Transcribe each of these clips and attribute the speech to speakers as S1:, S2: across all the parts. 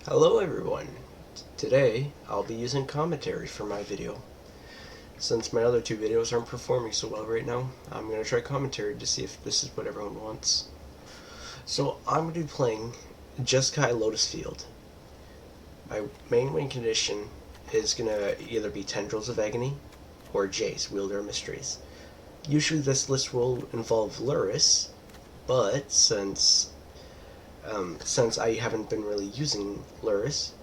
S1: Hello everyone! Today I'll be using commentary for my video. Since my other two videos aren't performing so well right now, I'm going to try commentary to see if this is what everyone wants. So I'm going to be playing Jeskai Lotus Field. My main win condition is going to either be Tendrils of Agony or Jace, Wielder of Mysteries. Usually this list will involve Lotus, but since I haven't been really using Lotus,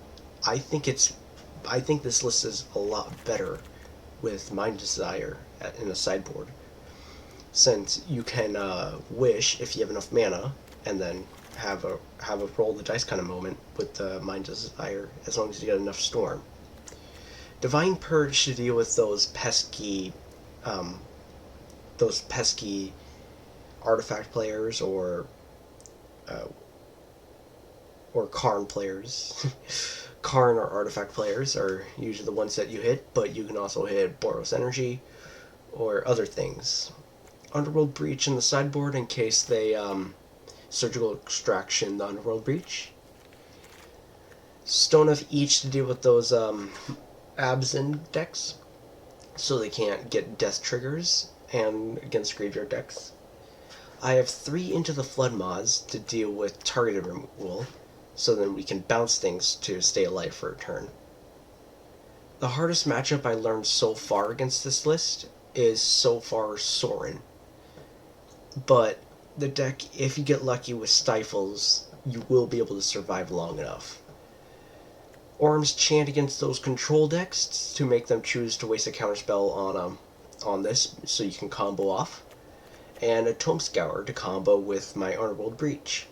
S1: I think this list is a lot better with Mind Desire in the sideboard, since you can wish if you have enough mana, and then have a roll the dice kind of moment with the Mind Desire as long as you get enough Storm. Divine Purge to deal with those pesky artifact players or Karn players. Karn or artifact players are usually the ones that you hit, but you can also hit Boros Energy or other things. Underworld Breach in the sideboard in case they Surgical Extraction the Underworld Breach. Stone of each to deal with those Absent decks, so they can't get death triggers, and against graveyard decks. I have 3 Into the Flood mods to deal with targeted removal, so then we can bounce things to stay alive for a turn. The hardest matchup I learned so far against this list is so far Sorin. But the deck, if you get lucky with Stifles, you will be able to survive long enough. Orm's Chant against those control decks to make them choose to waste a counterspell on this, so you can combo off. And a Tome Scour to combo with my Underworld Breach.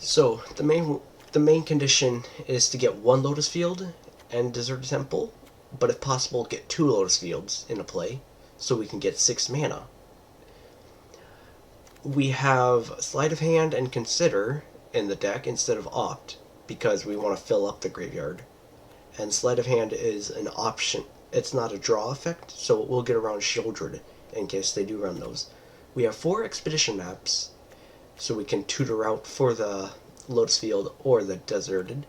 S1: So the main condition is to get 1 Lotus Field and Deserted Temple, but if possible get 2 Lotus Fields into play, so we can get 6 mana. We have Sleight of Hand and Consider in the deck instead of Opt, because we want to fill up the graveyard. And Sleight of Hand is an option. It's not a draw effect, so it will get around Shieldred in case they do run those. We have 4 Expedition maps, so we can tutor out for the Lotus Field or the Deserted.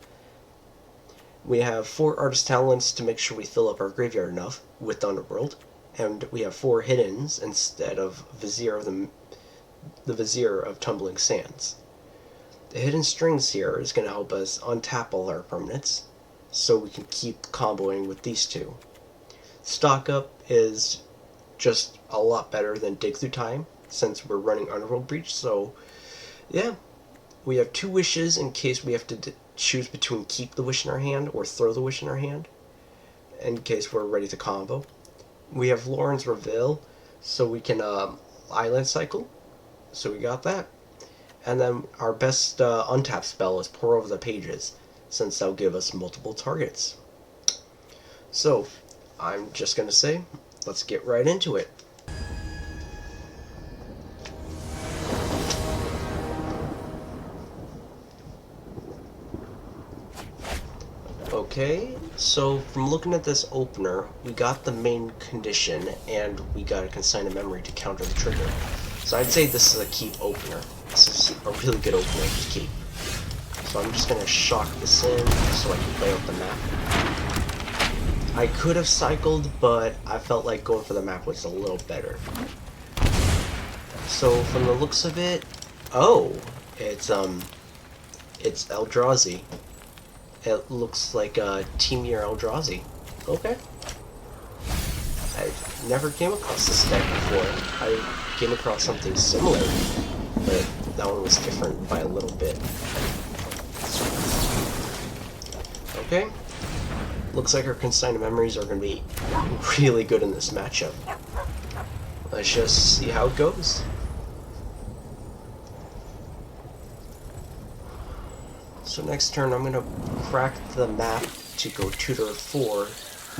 S1: We have 4 Artist Talents to make sure we fill up our graveyard enough with the Underworld, and we have 4 Hiddens instead of Vizier of the Vizier of Tumbling Sands. The Hidden Strings here is going to help us untap all our permanents, so we can keep comboing with these 2. Stock Up is just a lot better than Dig Through Time, since we're running Underworld Breach, so yeah. We have 2 wishes in case we have to choose between keep the wish in our hand or throw the wish in our hand, in case we're ready to combo. We have Lauren's Reveal, so we can Island Cycle, so we got that. And then our best untap spell is Pour Over the Pages, since that'll give us multiple targets. So, I'm just going to say, let's get right into it. Okay, so from looking at this opener, we got the main condition, and we got a Consigned Memory to counter the trigger. So I'd say this is a keep opener. This is a really good opener to keep. So I'm just going to shock this in so I can play out the map. I could have cycled, but I felt like going for the map was a little better. So from the looks of it, oh, it's Eldrazi. It looks like Team Year Eldrazi. Okay. I never came across this deck before. I came across something similar, but that one was different by a little bit. Okay. Looks like our Consigned Memories are going to be really good in this matchup. Let's just see how it goes. So next turn I'm going to crack the map to go tutor for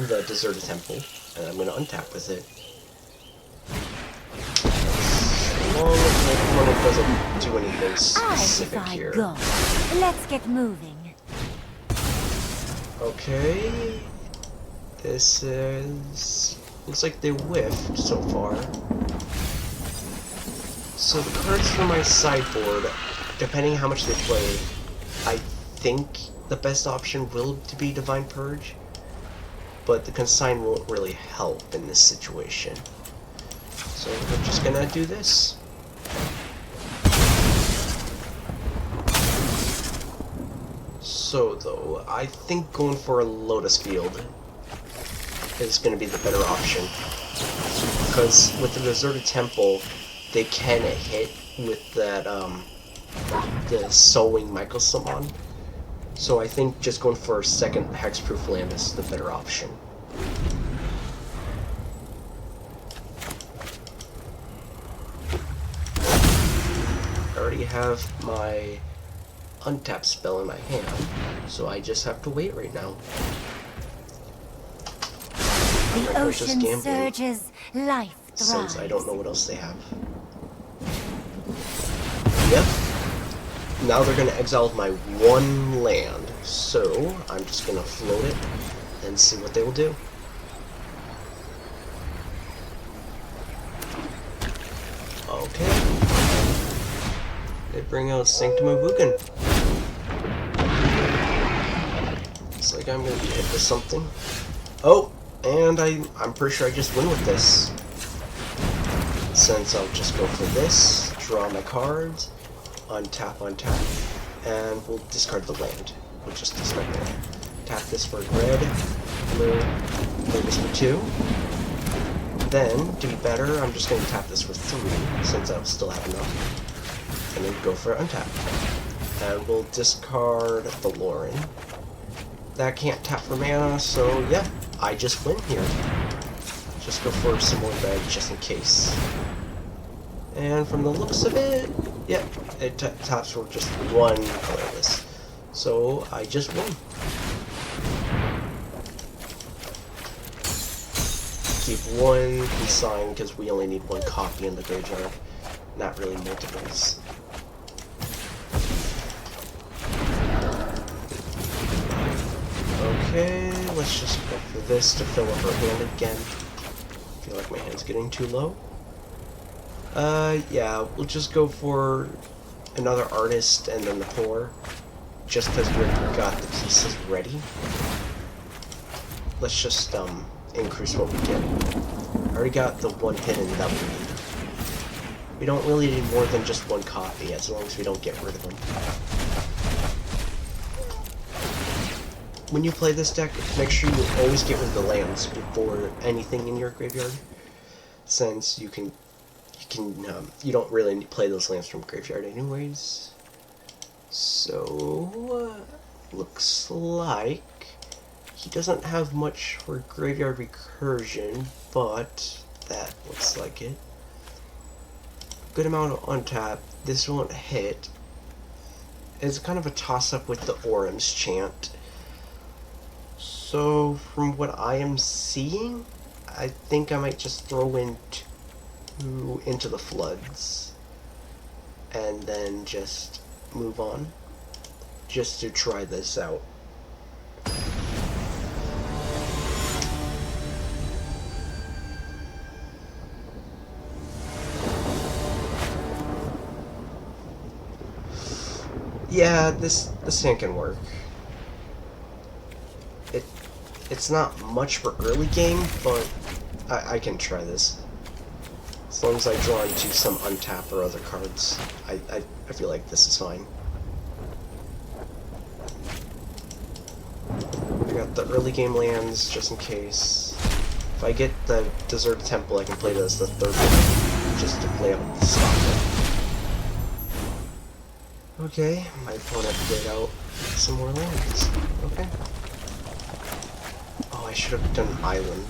S1: the Deserted Temple, and I'm going to untap with it. As long as my opponent doesn't do anything specific here.
S2: Go. Let's get moving.
S1: Okay, this is... looks like they whiffed so far. So the cards for my sideboard, depending how much they play, I think the best option will to be Divine Purge, but the consign won't really help in this situation. So we're just gonna do this. So though, I think going for a Lotus Field is going to be the better option. Because with the Deserted Temple, they can hit with that, the Sowing Michael Summon. So I think just going for a second Hexproof Land is the better option. I already have my untap spell in my hand, so I just have to wait right now.
S2: The ocean surges, life thrives.
S1: Since I don't know what else they have. Yep. Now they're gonna exile my one land, so I'm just gonna float it and see what they will do. Okay. They bring out Sanctum of Wugen. Looks like I'm gonna be hit with something. Oh, and I'm pretty sure I just win with this. Since I'll just go for this, draw my cards, untap, and we'll discard the land. We'll just discard the land. Tap this for red, blue, play this for 2. Then, to be better, I'm just going to tap this for 3, since I'll still have enough. And then go for untap. And we'll discard the Lauren. That can't tap for mana, so yeah, I just win here. Just go for some more red, just in case. And from the looks of it, yeah, it taps for just one colorless. So I just win. Keep one consign because we only need one copy in the graveyard, not really multiples. Okay, let's just go for this to fill up our hand again. I feel like my hand's getting too low. Yeah, we'll just go for another artist and then the poor, just because we've got the pieces ready. Let's just, increase what we get. I already got the one hidden that we need. We don't really need more than just one copy, as long as we don't get rid of them. When you play this deck, make sure you always get rid of the lands before anything in your graveyard, since you don't really play those lands from graveyard anyways. So, looks like he doesn't have much for graveyard recursion, but that looks like it. Good amount of untap. This won't hit. It's kind of a toss-up with the Orem's Chant. So, from what I am seeing, I think I might just throw in into the Floods and then just move on, just to try this out. Yeah, this hand can work. It's not much for early game, but I can try this. As long as I draw into some untap or other cards, I feel like this is fine. I got the early game lands just in case. If I get the Deserted Temple, I can play it as the third one, just to play out the stop it. Okay, my opponent played out some more lands. Okay. Oh, I should have done Island.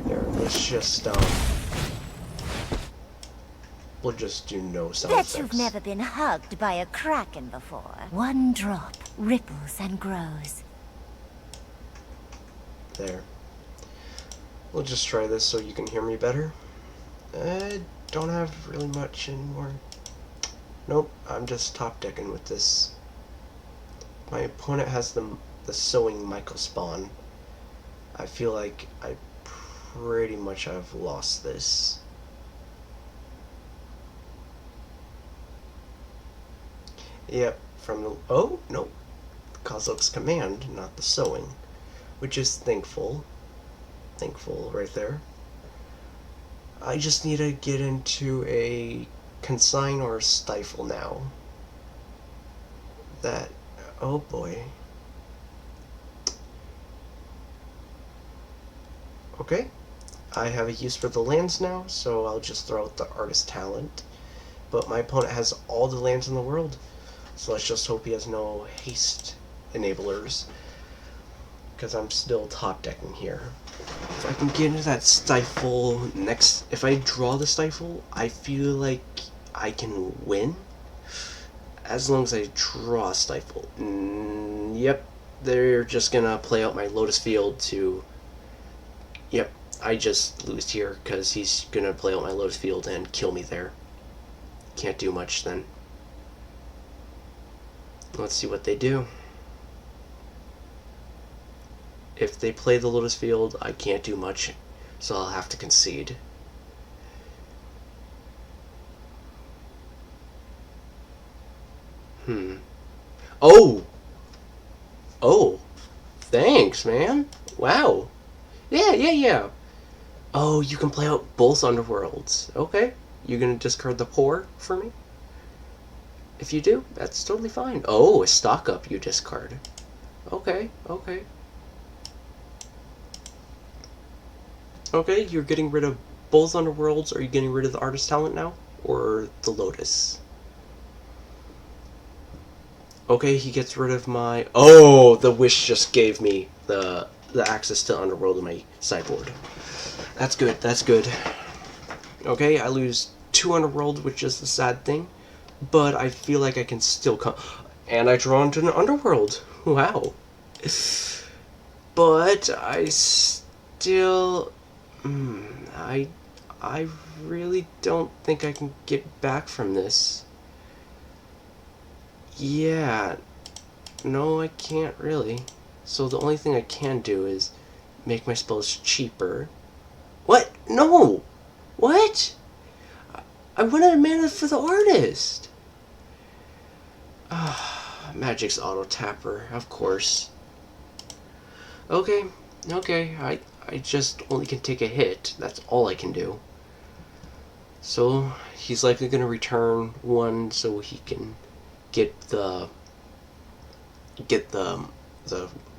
S1: Here, let's just, we'll just do no sound effects.
S2: Bet you've never been hugged by a kraken before. One drop ripples and grows.
S1: There. We'll just try this so you can hear me better. I don't have really much anymore. Nope, I'm just top decking with this. My opponent has the Sowing Michael spawn. I feel like I pretty much have lost this. Yep, from the... Oh, no. Kozilek's command, not the sewing. Which is thankful. Thankful right there. I just need to get into a consign or a stifle now. That... Oh boy. Okay. I have a use for the lands now, so I'll just throw out the artist talent. But my opponent has all the lands in the world, so let's just hope he has no haste enablers, because I'm still top decking here. If I can get into that stifle next, if I draw the stifle, I feel like I can win, as long as I draw a stifle. Yep, they're just gonna play out my Lotus field to... Yep, I just lose here because he's gonna play out my Lotus field and kill me there. Can't do much then. Let's see what they do. If they play the Lotus field, I can't do much, so I'll have to concede. Oh! Oh! Thanks, man! Wow! Yeah. Oh, you can play out both underworlds. Okay. You gonna discard the poor for me? If you do, that's totally fine. Oh, a stock up you discard. Okay. Okay, you're getting rid of both underworlds. Are you getting rid of the artist talent now? Or the Lotus? Okay, he gets rid of my... Oh, the wish just gave me the access to underworld in my sideboard. That's good. Okay, I lose 2 underworld, which is the sad thing. But I feel like I can still come... And I draw into an underworld. Wow. But I still... I really don't think I can get back from this. Yeah. No, I can't really. So the only thing I can do is make my spells cheaper. What? No! What? I wanted a mana for the artist! Magic's auto-tapper, of course. Okay. I just only can take a hit. That's all I can do. So, he's likely going to return 1 so he can get the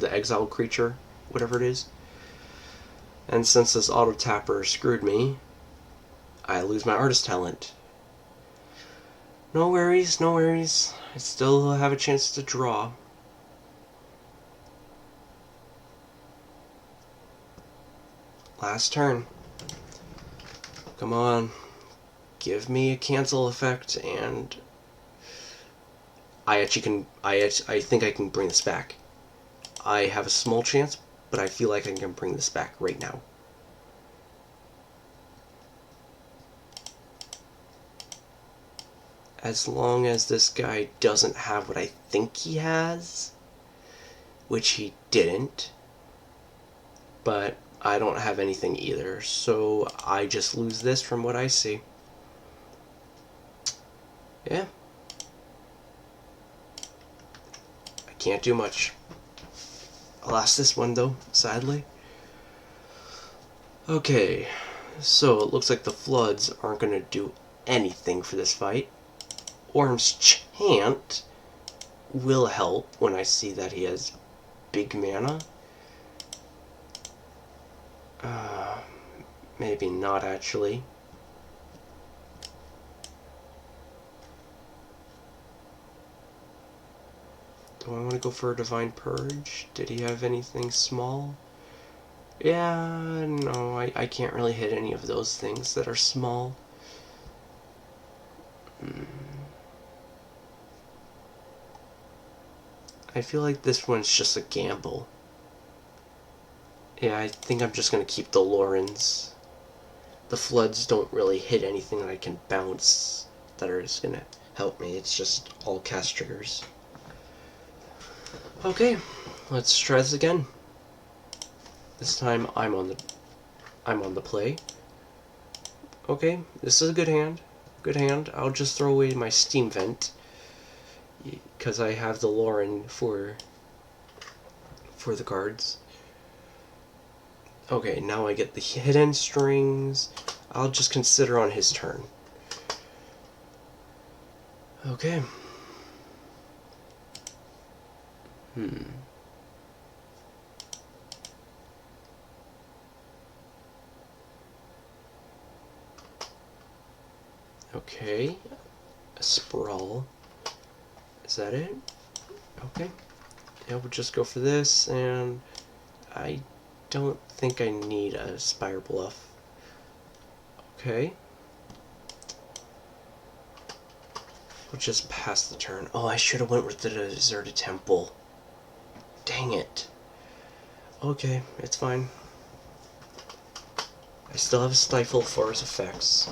S1: exiled creature, whatever it is. And since this auto-tapper screwed me, I lose my artist talent. No worries. I still have a chance to draw. Last turn. Come on. Give me a cancel effect, and I think I can bring this back. I have a small chance, but I feel like I can bring this back right now. As long as this guy doesn't have what I think he has, which he didn't, but I don't have anything either, so I just lose this from what I see. Yeah. I can't do much. I lost this one though, sadly. Okay, so it looks like the floods aren't going to do anything for this fight. Orm's Chant will help when I see that he has big mana. Maybe not actually. Do I want to go for a Divine Purge? Did he have anything small? Yeah, no, I can't really hit any of those things that are small. I feel like this one's just a gamble. Yeah, I think I'm just going to keep the Lorens. The floods don't really hit anything that I can bounce that are just going to help me. It's just all cast triggers. Okay, let's try this again. This time I'm on the play. Okay, this is a good hand. I'll just throw away my Steam Vent. because I have the Lauren for the cards. Okay, now I get the hidden strings. I'll just consider on his turn. Okay. Okay. A sprawl. Is that it? Okay. Yeah, we'll just go for this, and I don't think I need a Spire Bluff. Okay. We'll just pass the turn. Oh, I should have went with the Deserted Temple. Dang it. Okay, it's fine. I still have a Stifle for his effects.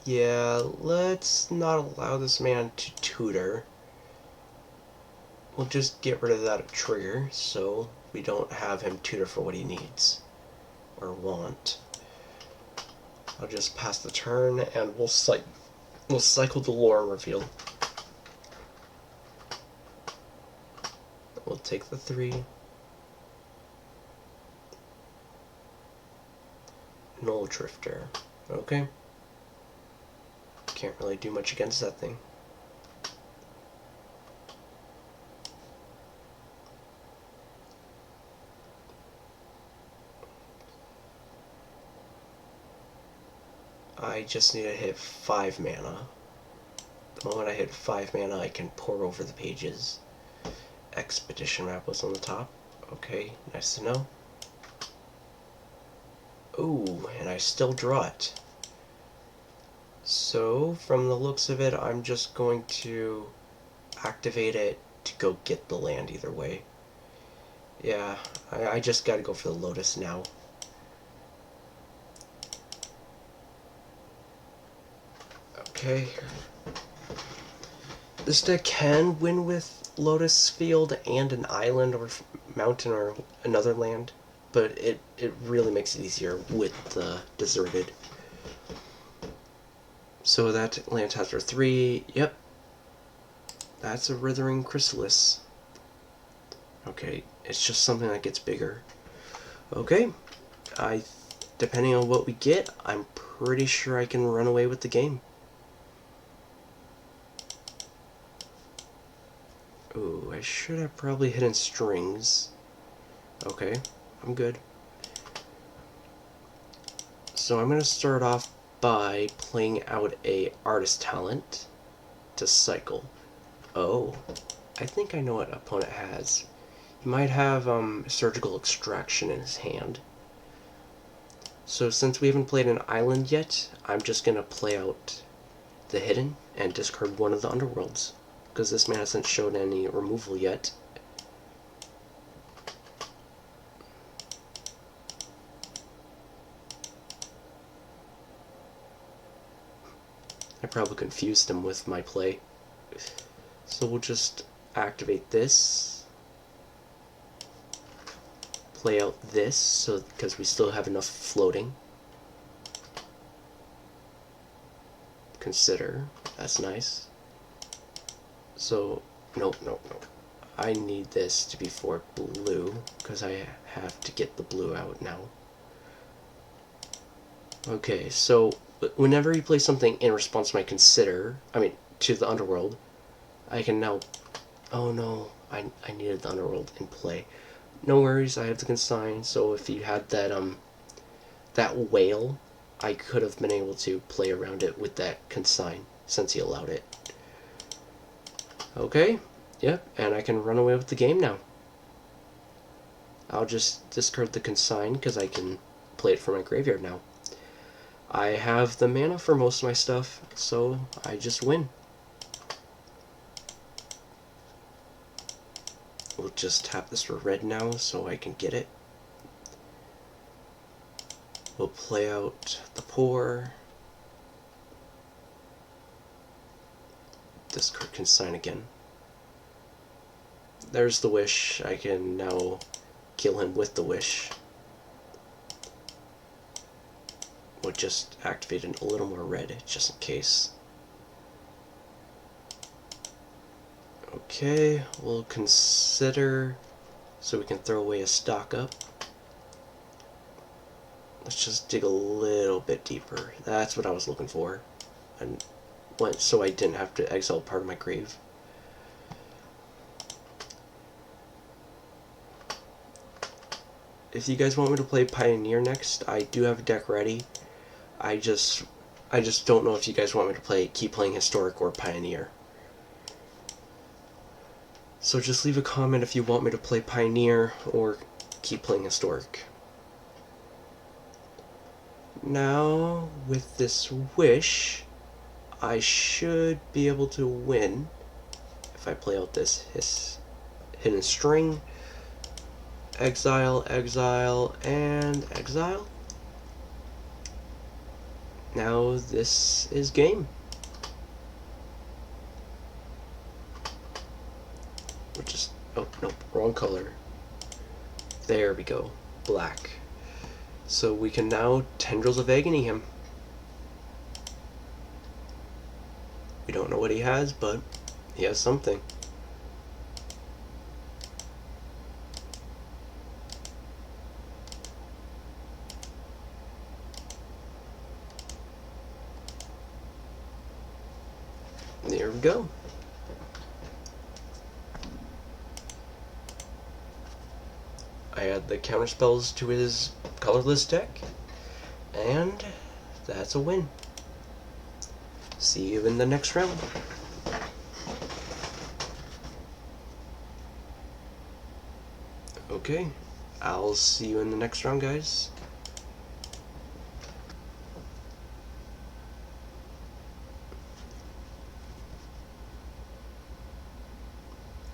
S1: Yeah, let's not allow this man to tutor. We'll just get rid of that trigger so we don't have him tutor for what he needs or want. I'll just pass the turn and we'll cycle the lore reveal. We'll take the 3. Null Drifter. Okay. Can't really do much against that thing. I just need to hit 5 mana. The moment I hit 5 mana, I can pour over the pages. Expedition map was on the top. Okay, nice to know. Ooh, and I still draw it. So, from the looks of it, I'm just going to activate it to go get the land either way. Yeah, I just gotta go for the Lotus now. Okay. This deck can win with Lotus Field and an island or mountain or another land, but it really makes it easier with the Deserted. So that land has for 3. Yep. That's a Withering Chrysalis. Okay, it's just something that gets bigger. Okay. Depending on what we get, I'm pretty sure I can run away with the game. Ooh, I should have probably hidden strings. Okay, I'm good. So I'm going to start off by playing out a Artist Talent to cycle. Oh, I think I know what opponent has. He might have Surgical Extraction in his hand. So since we haven't played an island yet, I'm just going to play out the hidden and discard one of the underworlds, because this man hasn't shown any removal yet. I probably confused him with my play. So we'll just activate this. Play out this, so because we still have enough floating. Consider. That's nice. So, no. I need this to be for blue, because I have to get the blue out now. Okay, so whenever you play something in response to my consider, to the underworld, I can now... Oh no, I needed the underworld in play. No worries, I have the consign, so if you had that whale, I could have been able to play around it with that consign, since he allowed it. Okay, yep, and I can run away with the game now. I'll just discard the consign, because I can play it from my graveyard now. I have the mana for most of my stuff, so I just win. We'll just tap this for red now, so I can get it. We'll play out the pour. Discard consign again. There's the wish. I can now kill him with the wish. We'll just activate a little more red, just in case. Okay, we'll consider, so we can throw away a stock up. Let's just dig a little bit deeper. That's what I was looking for. And so I didn't have to exile part of my grave. If you guys want me to play Pioneer next, I do have a deck ready. I just don't know if you guys want me to keep playing Historic or Pioneer. So just leave a comment if you want me to play Pioneer or keep playing Historic. Now, with this wish, I should be able to win if I play out this hidden string. Exile, exile, and exile. Now this is game. We're just, oh nope, wrong color. There we go, black. So we can now Tendrils of Agony him. We don't know what he has, but he has something. There we go. I add the counter spells to his colorless deck, and that's a win. See you in the next round. Okay, I'll see you in the next round, guys.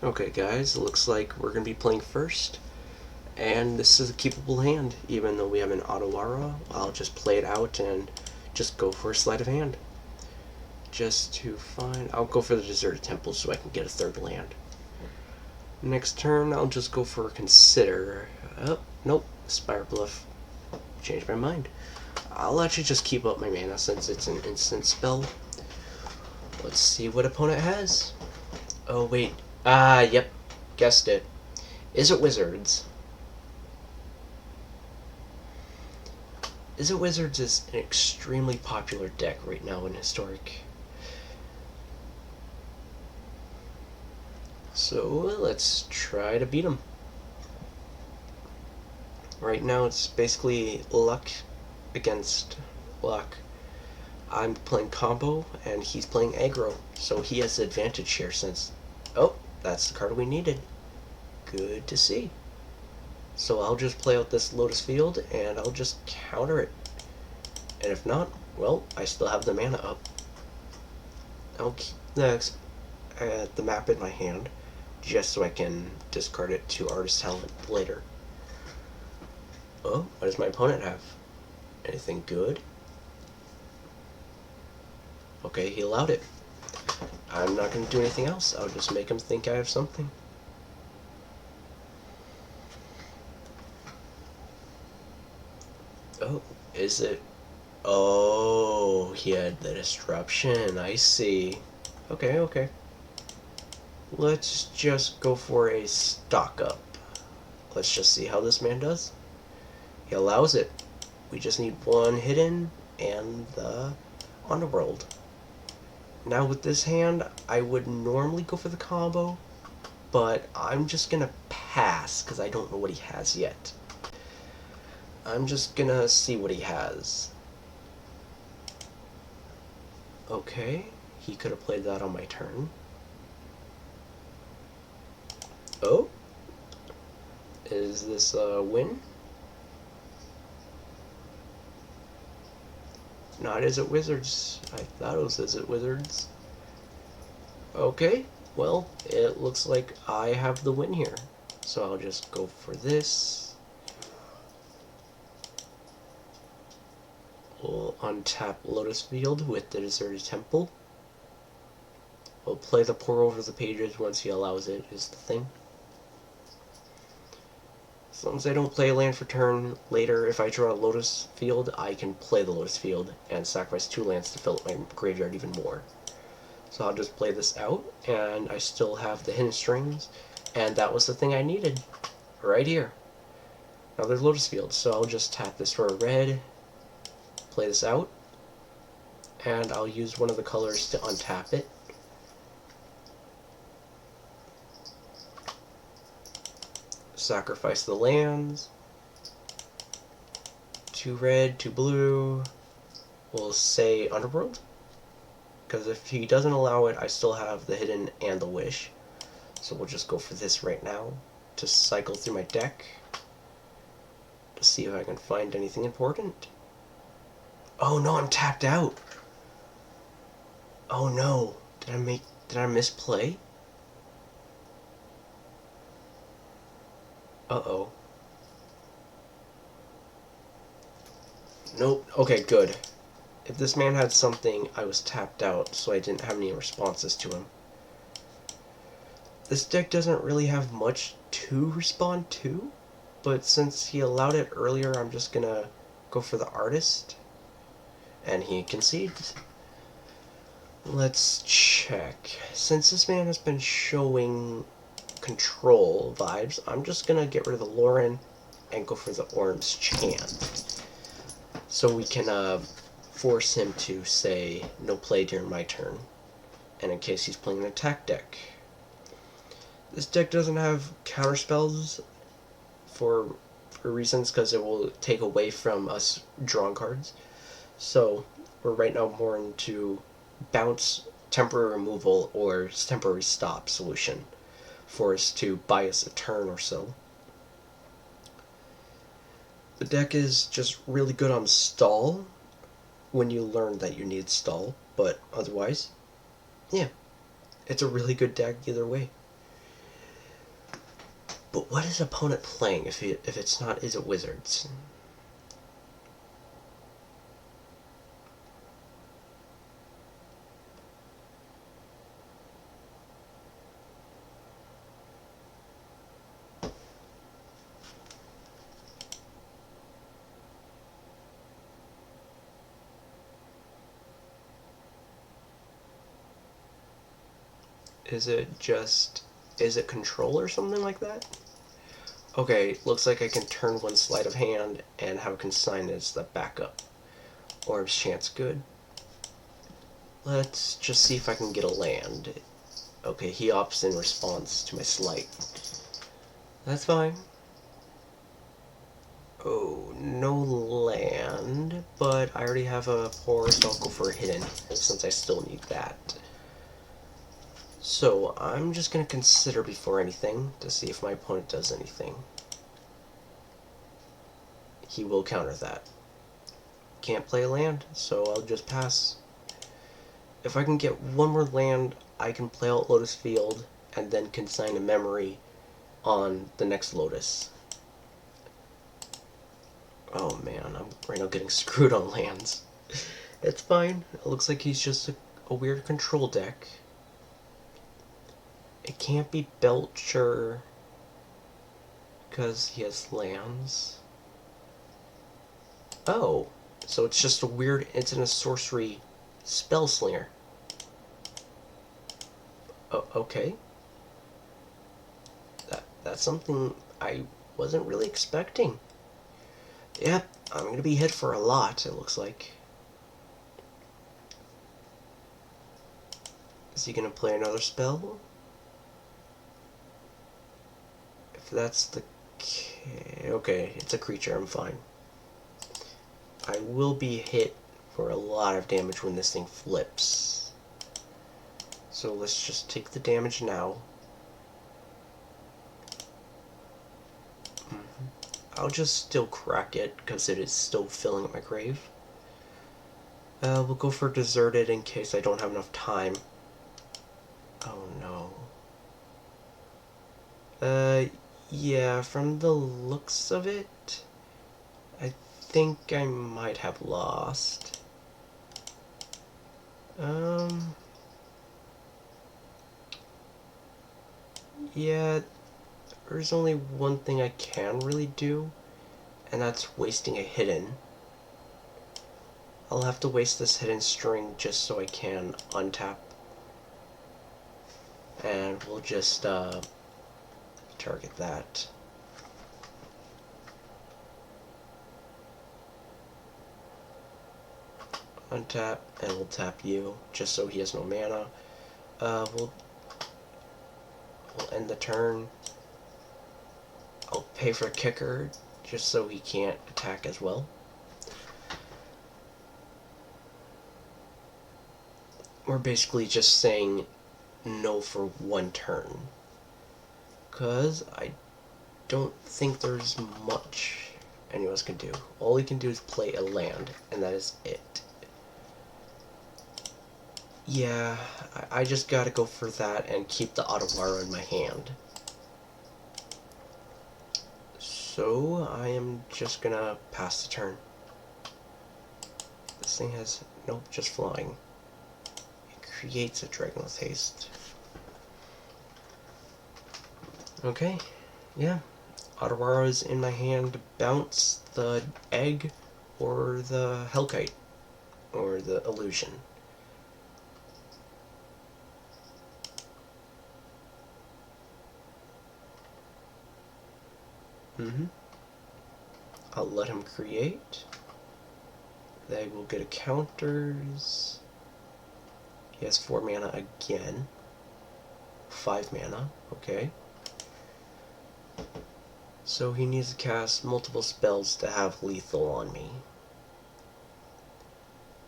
S1: Okay guys, it looks like we're going to be playing first, and this is a keepable hand. Even though we have an Otawara, I'll just play it out and just go for a sleight of hand. Just to find, I'll go for the Deserted Temple so I can get a third land. Next turn, I'll just go for a Consider. Oh, nope, Spire Bluff. Changed my mind. I'll actually just keep up my mana since it's an instant spell. Let's see what opponent has. Oh wait, yep, guessed it. Is it Wizards? Is it Wizards is an extremely popular deck right now in Historic. So let's try to beat him. Right now it's basically luck against luck. I'm playing combo and he's playing aggro, so he has the advantage here since... Oh, that's the card we needed. Good to see. So I'll just play out this Lotus Field and I'll just counter it. And if not, well, I still have the mana up. I'll keep the map in my hand just so I can discard it to Artist Talent later. Oh, what does my opponent have? Anything good? Okay, he allowed it. I'm not going to do anything else. I'll just make him think I have something. Oh, is it? Oh, he had the Disruption. I see. Okay, okay. Let's just go for a stock up. Let's just see how this man does. He allows it. We just need one hidden and the Underworld. Now with this hand, I would normally go for the combo, but I'm just gonna pass because I don't know what he has yet. I'm just gonna see what he has. Okay, he could have played that on my turn. Oh, is this a win? Not Is It Wizards. I thought it was Is It Wizards. Okay, well, it looks like I have the win here. So I'll just go for this. We'll untap Lotus Field with the Deserted Temple. We'll play the Pour Over the Pages once he allows it, is the thing. As long as I don't play a land for turn, later if I draw a Lotus field, I can play the Lotus field and sacrifice 2 lands to fill up my graveyard even more. So I'll just play this out, and I still have the hidden strings, and that was the thing I needed, right here. Now there's Lotus field, so I'll just tap this for a red, play this out, and I'll use one of the colors to untap it. Sacrifice the lands. 2 red, 2 blue. We'll say Underworld, because if he doesn't allow it, I still have the hidden and the wish. So we'll just go for this right now to cycle through my deck to see if I can find anything important. Oh no, I'm tapped out. Oh no, did I misplay? Uh-oh. Nope. Okay, good. If this man had something, I was tapped out, so I didn't have any responses to him. This deck doesn't really have much to respond to, but since he allowed it earlier, I'm just gonna go for the artist. And he concedes. Let's check. Since this man has been showing control vibes, I'm just gonna get rid of the Lauren and go for the orange chant. So we can force him to say no play during my turn. And in case he's playing an attack deck. This deck doesn't have counterspells for reasons, because it will take away from us drawing cards. So we're right now more into bounce, temporary removal, or temporary stop solution for us to buy us a turn or so. The deck is just really good on stall when you learn that you need stall, but otherwise, yeah, it's a really good deck either way. But what is opponent playing if it's not, is it Wizards? Is it control or something like that? Okay, looks like I can turn 1 sleight of hand and have a consign as the backup. Orb's chance good. Let's just see if I can get a land. Okay, he opts in response to my sleight. That's fine. Oh, no land, but I already have a 4, so I'll go for a hidden, since I still need that. So, I'm just going to consider before anything to see if my opponent does anything. He will counter that. Can't play a land, so I'll just pass. If I can get 1 more land, I can play out Lotus Field and then consign a memory on the next Lotus. Oh man, I'm right now getting screwed on lands. It's fine. It looks like he's just a weird control deck. It can't be Belcher because he has lands. Oh, so it's just a weird instant sorcery spell slinger. Oh, okay. That's something I wasn't really expecting. Yep, I'm gonna be hit for a lot, it looks like. Is he gonna play another spell? If that's the case... Okay, it's a creature, I'm fine. I will be hit for a lot of damage when this thing flips. So let's just take the damage now. I'll just still crack it, because it is still filling up my grave. We'll go for Deserted in case I don't have enough time. Oh no. Yeah, from the looks of it, I think I might have lost. Yeah, there's only one thing I can really do, and that's wasting a hidden. I'll have to waste this hidden string just so I can untap. And we'll just target that. Untap, and we'll tap you, just so he has no mana. We'll end the turn. I'll pay for a kicker, just so he can't attack as well. We're basically just saying no for one turn, because I don't think there's much anyone else can do. All he can do is play a land, and that is it. Yeah, I just gotta go for that and keep the Otawara in my hand. So I am just gonna pass the turn. This thing has, nope, just flying. It creates a Dragon with Haste. Okay, yeah. Otawara's in my hand to bounce the egg or the Hellkite or the illusion. I'll let him create. They will get a counters. He has 4 mana again. 5 mana, okay. So he needs to cast multiple spells to have lethal on me.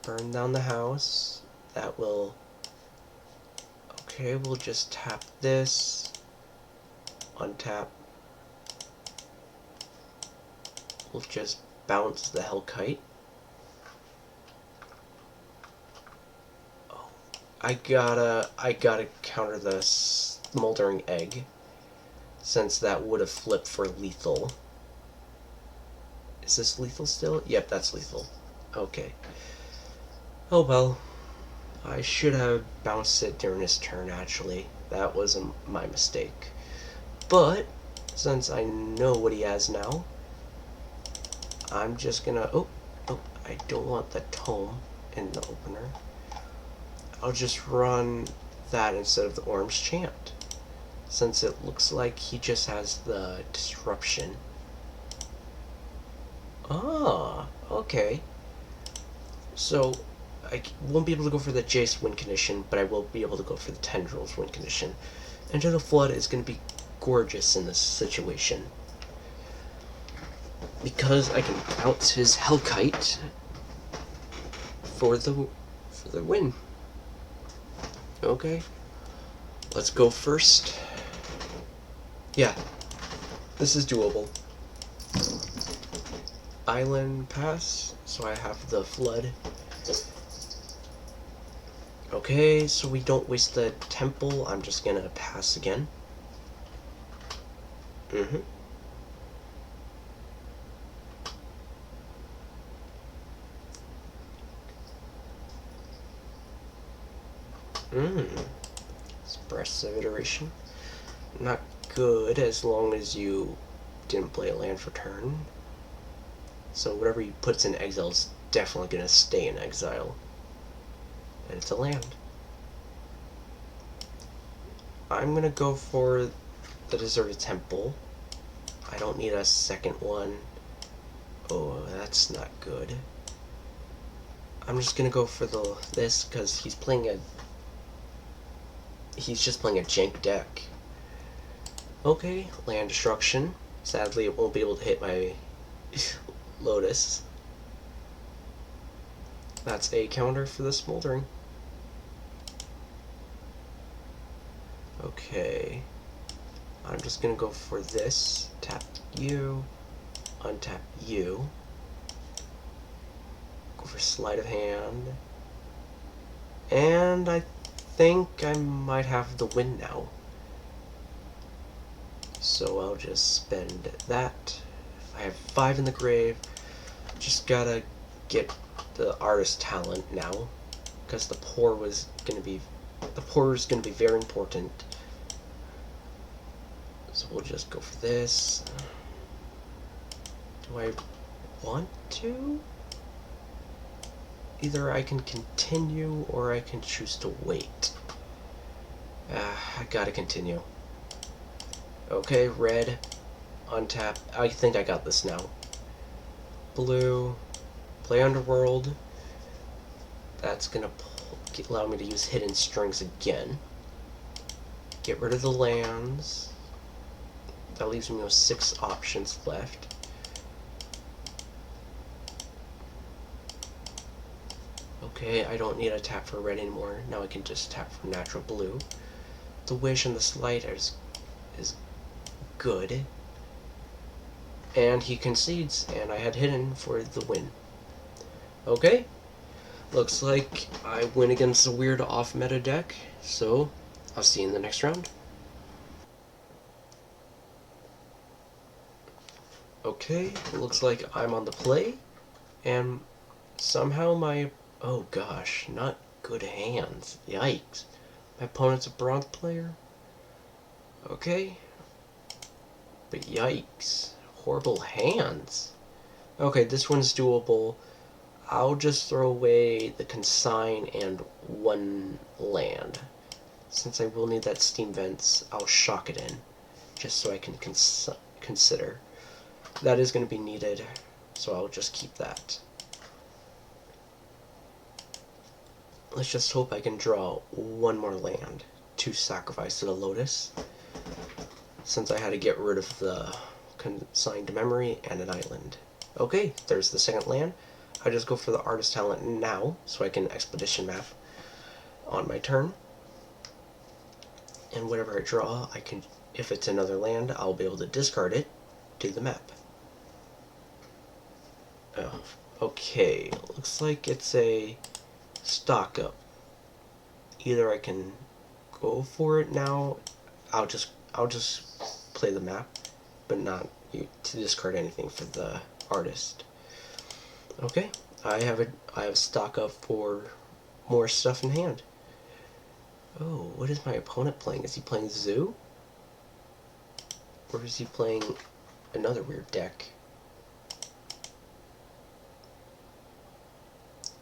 S1: Burn down the house. That will... Okay, we'll just tap this. Untap. We'll just bounce the Hellkite. Oh, I gotta counter the Smoldering Egg, since that would have flipped for lethal. Is this lethal still? Yep, that's lethal. Okay. Oh well. I should have bounced it during his turn, actually. That was my mistake. But, since I know what he has now, I'm just gonna... Oh, I don't want the tome in the opener. I'll just run that instead of the Orange Chant, since it looks like he just has the Disruption. Ah, okay. So, I won't be able to go for the Jace win condition, but I will be able to go for the Tendrils win condition. Enter the Flood is going to be gorgeous in this situation, because I can bounce his Hellkite for the win. Okay, let's go first. Yeah, this is doable. Island pass, so I have the Flood. Okay, so we don't waste the temple. I'm just gonna pass again. Expressive iteration. Not good as long as you didn't play a land for turn. So whatever he puts in exile is definitely gonna stay in exile. And it's a land. I'm gonna go for the Deserted Temple. I don't need a second one. Oh, that's not good. I'm just gonna go for this because he's just playing a jank deck. Okay, land destruction. Sadly, it won't be able to hit my Lotus. That's a counter for the Smoldering. Okay, I'm just gonna go for this. Tap you, untap you. Go for sleight of hand. And I think I might have the win now. So I'll just spend that. I have 5 in the grave. Just gotta get the artist talent now, because the pour is gonna be very important. So we'll just go for this. Do I want to? Either I can continue or I can choose to wait. I gotta continue. Okay, red, untap. I think I got this now. Blue, play Underworld. That's gonna allow me to use hidden strings again. Get rid of the lands. That leaves me with 6 options left. Okay, I don't need to tap for red anymore. Now I can just tap for natural blue. The Wish and the Slight is good. And he concedes, and I had hidden for the win. Okay, looks like I win against a weird off-meta deck, so I'll see you in the next round. Okay, looks like I'm on the play, and somehow my... oh gosh, not good hands. Yikes. My opponent's a bronze player? Okay. But yikes. Horrible hands. Okay, this one's doable. I'll just throw away the consign and 1 land. Since I will need that steam vents, I'll shock it in. Just so I can consider. That is going to be needed, so I'll just keep that. Let's just hope I can draw 1 more land to sacrifice to the Lotus, since I had to get rid of the consigned memory and an island. Okay, there's the second land. I just go for the artist talent now, so I can expedition map on my turn. And whatever I draw, I can, if it's another land, I'll be able to discard it to the map. Oh, okay, looks like it's a stock up. Either I can go for it now. I'll just play the map, but not to discard anything for the artist. Okay, I have stock up for more stuff in hand. Oh, what is my opponent playing? Is he playing Zoo? Or is he playing another weird deck?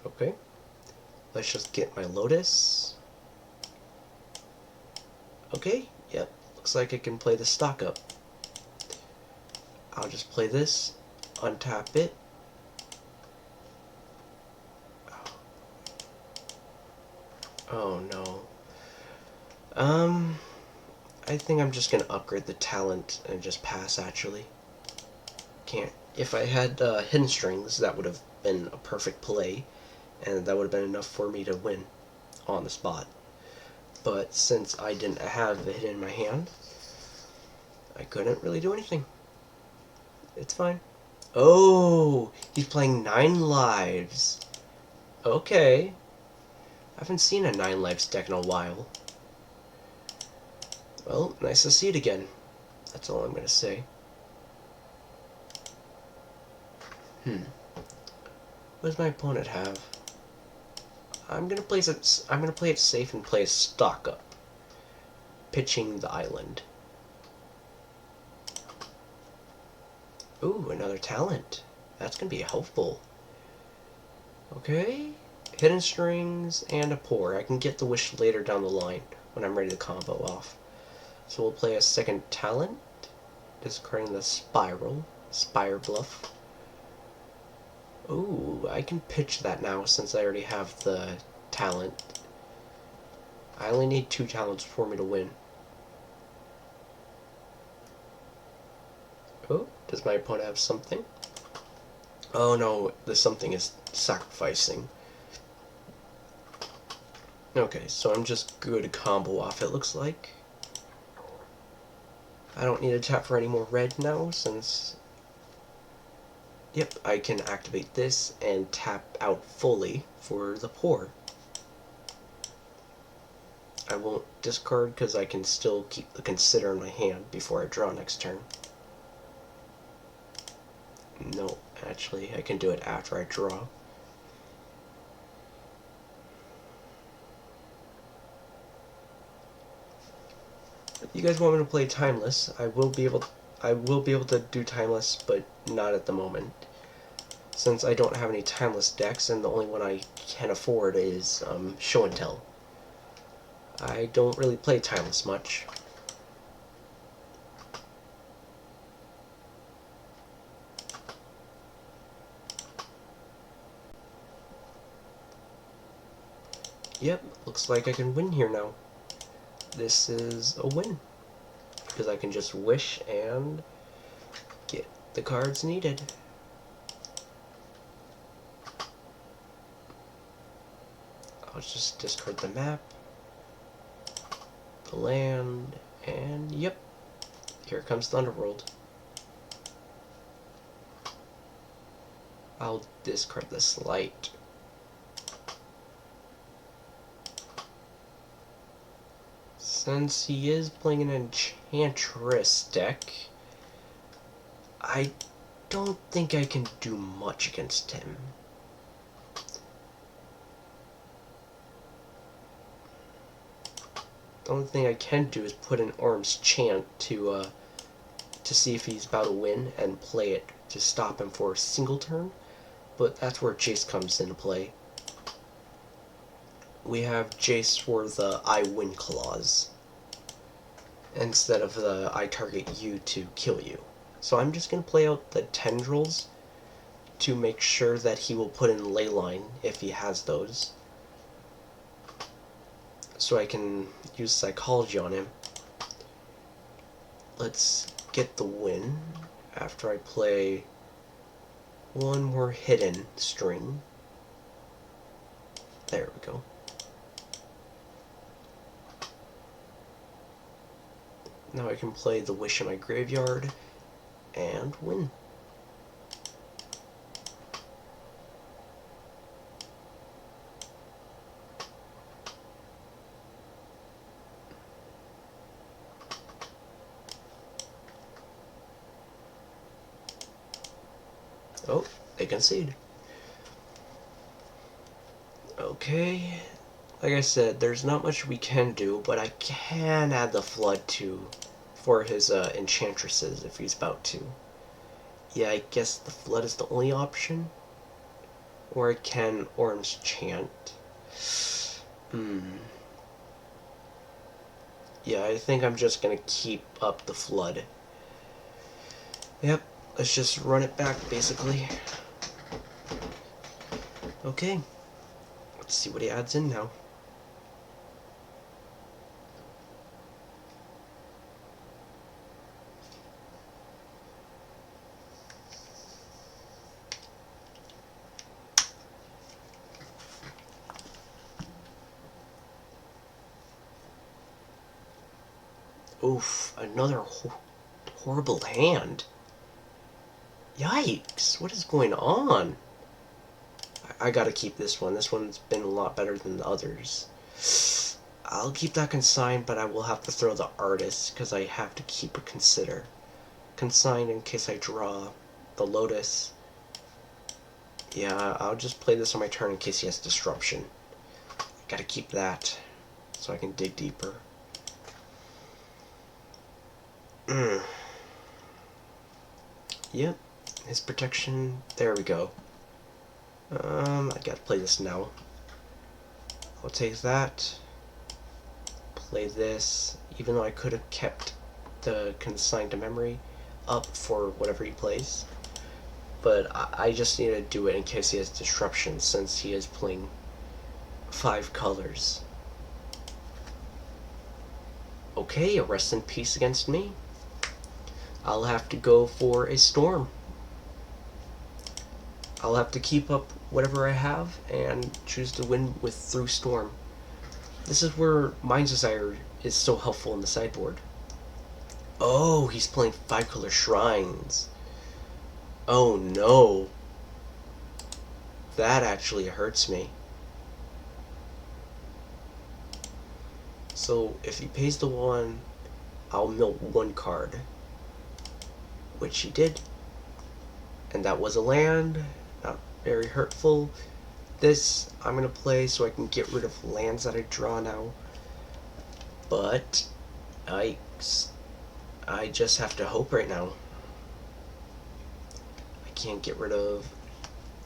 S1: Okay, let's just get my Lotus. Okay, yep, looks like I can play the stock up. I'll just play this, untap it. Oh no. I think I'm just gonna upgrade the talent and just pass, actually. Can't. If I had hidden strings, that would have been a perfect play, and that would have been enough for me to win on the spot. But since I didn't have the hidden in my hand, I couldn't really do anything. It's fine. Oh, he's playing 9 lives. Okay. I haven't seen a 9 lives deck in a while. Well, nice to see it again. That's all I'm gonna say. What does my opponent have? I'm gonna play it safe and play a stock up, pitching the island. Ooh, another talent. That's gonna be helpful. Okay, hidden strings and a pour. I can get the Wish later down the line when I'm ready to combo off. So we'll play a second talent, discarding the Spire Bluff. Ooh, I can pitch that now since I already have the talent. I only need 2 talents for me to win. Oh, does my opponent have something? Oh no, the something is sacrificing. Okay, so I'm just good to combo off, it looks like. I don't need to tap for any more red now, since... Yep, I can activate this and tap out fully for the pour. I won't discard because I can still keep the Consider in my hand before I draw next turn. No, actually, I can do it after I draw. you guys want me to play Timeless, I will be able to do Timeless, but not at the moment. Since I don't have any Timeless decks, and the only one I can afford is Show and Tell. I don't really play Timeless much. Yep, looks like I can win here now. This is a win, because I can just wish and get the cards needed. I'll just discard the map, the land, and yep, here comes Thunderworld. I'll discard the Slight. Since he is playing an Enchantress deck, I don't think I can do much against him. The only thing I can do is put in Orm's Chant to see if he's about to win and play it to stop him for a single turn, but that's where Jace comes into play. We have Jace for the I win clause instead of the I target you to kill you. So I'm just going to play out the Tendrils to make sure that he will put in Leyline if he has those, so I can use Psychology on him. Let's get the win after I play one more hidden string. There we go. Now I can play the Wish in my graveyard and win. Oh, they concede. Okay, like I said, there's not much we can do, but I can add the Flood for his Enchantresses if he's about to. Yeah, I guess the Flood is the only option. Or I can Orm's Chant. Yeah, I think I'm just gonna keep up the Flood. Yep, let's just run it back, basically. Okay, let's see what he adds in now. Oof, another horrible hand. Yikes, what is going on? I gotta keep this one. This one's been a lot better than the others. I'll keep that consigned, but I will have to throw the Artist, because I have to keep a Consider. Consigned in case I draw the Lotus. Yeah, I'll just play this on my turn in case he has Disruption. Gotta keep that, so I can dig deeper. Yep, his protection, there we go. I gotta play this now. I'll take that, play this, even though I could have kept the Consigned to Memory up for whatever he plays. But I just need to do it in case he has Disruption, since he is playing 5 colors. Okay, a Rest in Peace against me. I'll have to go for a Storm. I'll have to keep up whatever I have and choose to win through Storm. This is where Mind's Desire is so helpful in the sideboard. Oh, he's playing 5-color Shrines. Oh no. That actually hurts me. So if he pays the 1, I'll mill 1 card. Which he did. And that was a land. Not very hurtful. This I'm going to play so I can get rid of lands that I draw now. But I Yikes. I just have to hope right now. I can't get rid of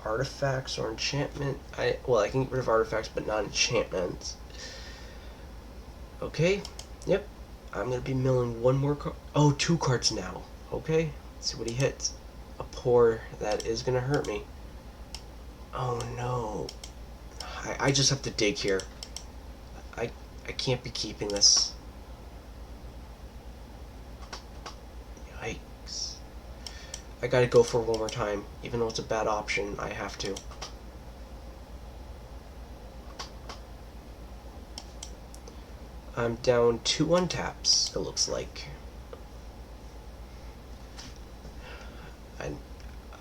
S1: artifacts or enchantment. Well, I can get rid of artifacts, but not enchantments. Okay. Yep. I'm gonna be milling one more card. Oh, 2 cards now. Okay. Let's see what he hits. A pour. That is gonna hurt me. Oh no. I just have to dig here. I can't be keeping this. Yikes. I gotta go for it one more time. Even though it's a bad option, I have to. I'm down 2 untaps, it looks like.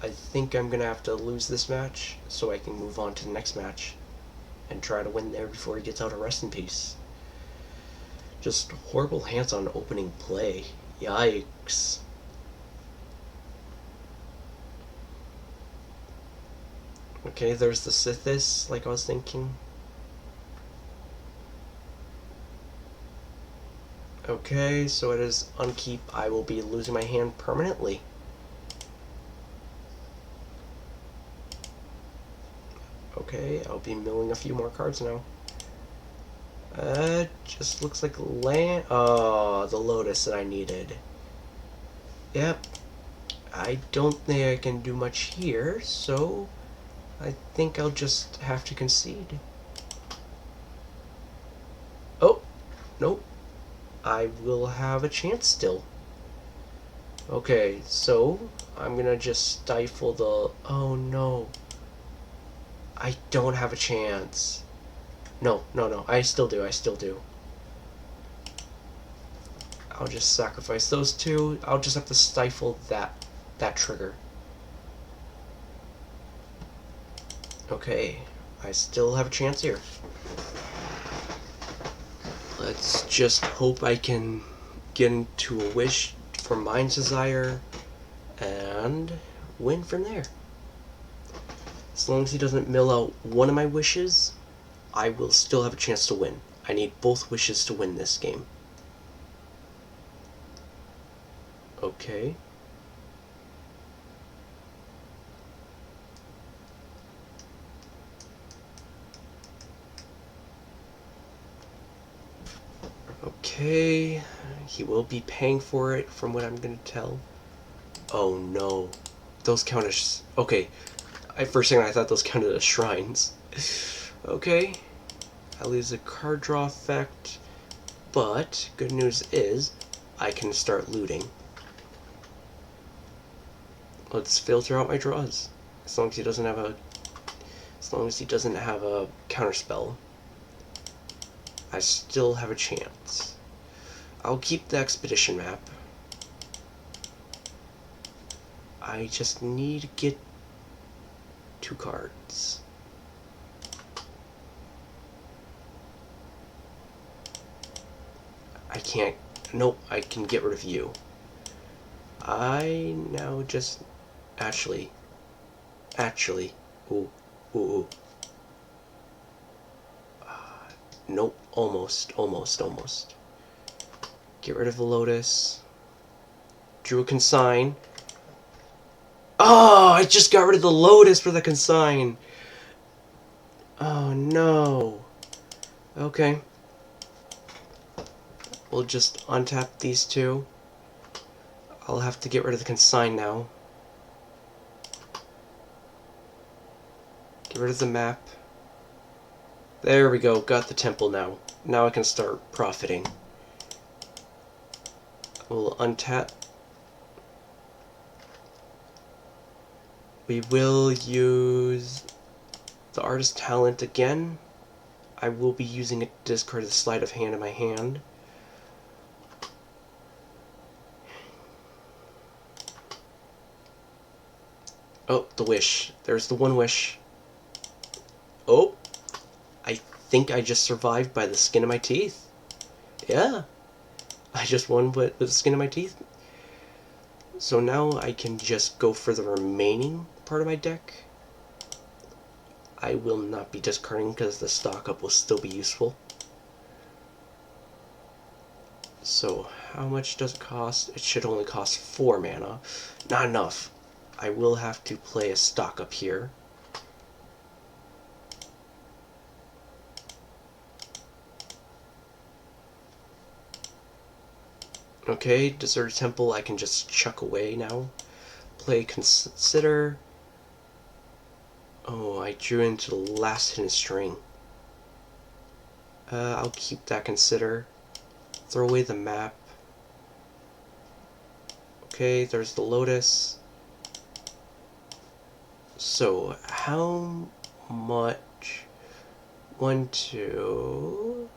S1: I think I'm gonna have to lose this match so I can move on to the next match and try to win there before he gets out of rest in peace. Just horrible hands on opening play. Yikes. Okay, there's the Sithis, like I was thinking. Okay, so it is unkeep. I will be losing my hand permanently. Okay, I'll be milling a few more cards now. Just looks like land. Oh, the Lotus that I needed. Yep. I don't think I can do much here, so I think I'll just have to concede. Oh, nope. I will have a chance still. Okay, so I'm gonna just stifle the... Oh no. I don't have a chance. No, I still do. I'll just sacrifice those 2. I'll just have to stifle that trigger. Okay, I still have a chance here. Let's just hope I can get into a wish for Mind's Desire and win from there. As long as he doesn't mill out one of my wishes, I will still have a chance to win. I need both wishes to win this game. Okay. Okay. He will be paying for it from what I'm gonna tell. Oh no. Those count as... Okay. First thing I thought those counted as shrines. Okay. I lose a card draw effect. But, good news is, I can start looting. Let's filter out my draws. As long as he doesn't have a... As long as he doesn't have a counterspell, I still have a chance. I'll keep the expedition map. I just need to get 2 cards. I can't... Nope, I can get rid of you. I now just... Actually... Ooh. Nope, almost. Get rid of the Lotus. Drew a consign. Oh, I just got rid of the Lotus for the consign. Oh no. Okay. We'll just untap these 2. I'll have to get rid of the consign now. Get rid of the map. There we go, got the temple now. Now I can start profiting. We'll untap. We will use the artist talent again. I will be using it to discard the sleight of hand in my hand. Oh, the wish. There's the one wish. Oh, I think I just survived by the skin of my teeth. Yeah, I just won with the skin of my teeth. So now I can just go for the remaining part of my deck. I will not be discarding because the stock up will still be useful. So how much does it cost? It should only cost 4 mana. Not enough. I will have to play a stock up here. Okay, Deserted Temple I can just chuck away now. Play Consider. Oh, I drew into the last hidden string. I'll keep that Consider. Throw away the map. Okay, there's the Lotus. So, how much? 1, 2,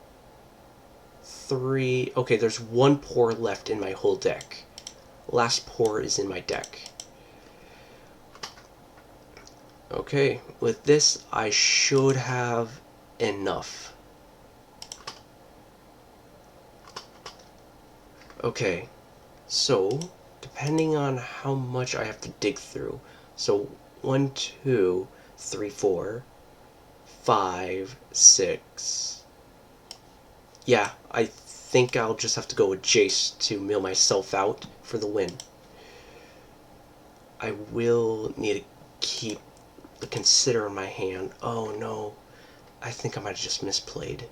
S1: 3. Okay, there's 1 pour left in my whole deck. Last pour is in my deck. Okay, with this, I should have enough. Okay, so, depending on how much I have to dig through, so 1, 2, 3, 4, 5, 6. Yeah, I think I'll just have to go with Jace to mill myself out for the win. I will need to keep the Consider in my hand. Oh no, I think I might have just misplayed.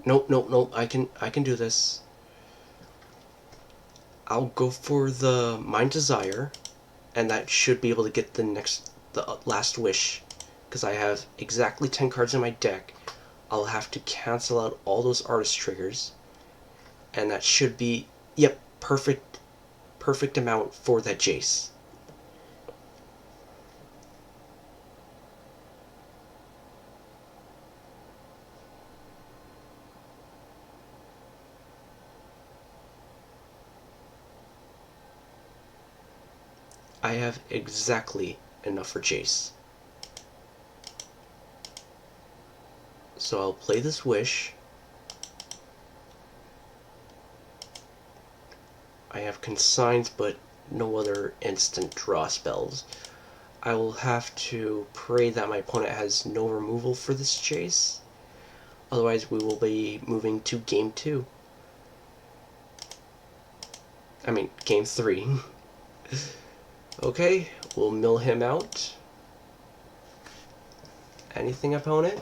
S1: Nope, nope, nope. I can do this. I'll go for the Mind Desire, and that should be able to get the last wish, because I have exactly 10 cards in my deck. I'll have to cancel out all those artist triggers, and that should be, yep, perfect amount for that Jace. I have exactly enough for Jace. So I'll play this wish. I have Consigns, but no other instant draw spells. I will have to pray that my opponent has no removal for this Jace. Otherwise, we will be moving to Game 2. I mean, Game 3. Okay, we'll mill him out. Anything, opponent?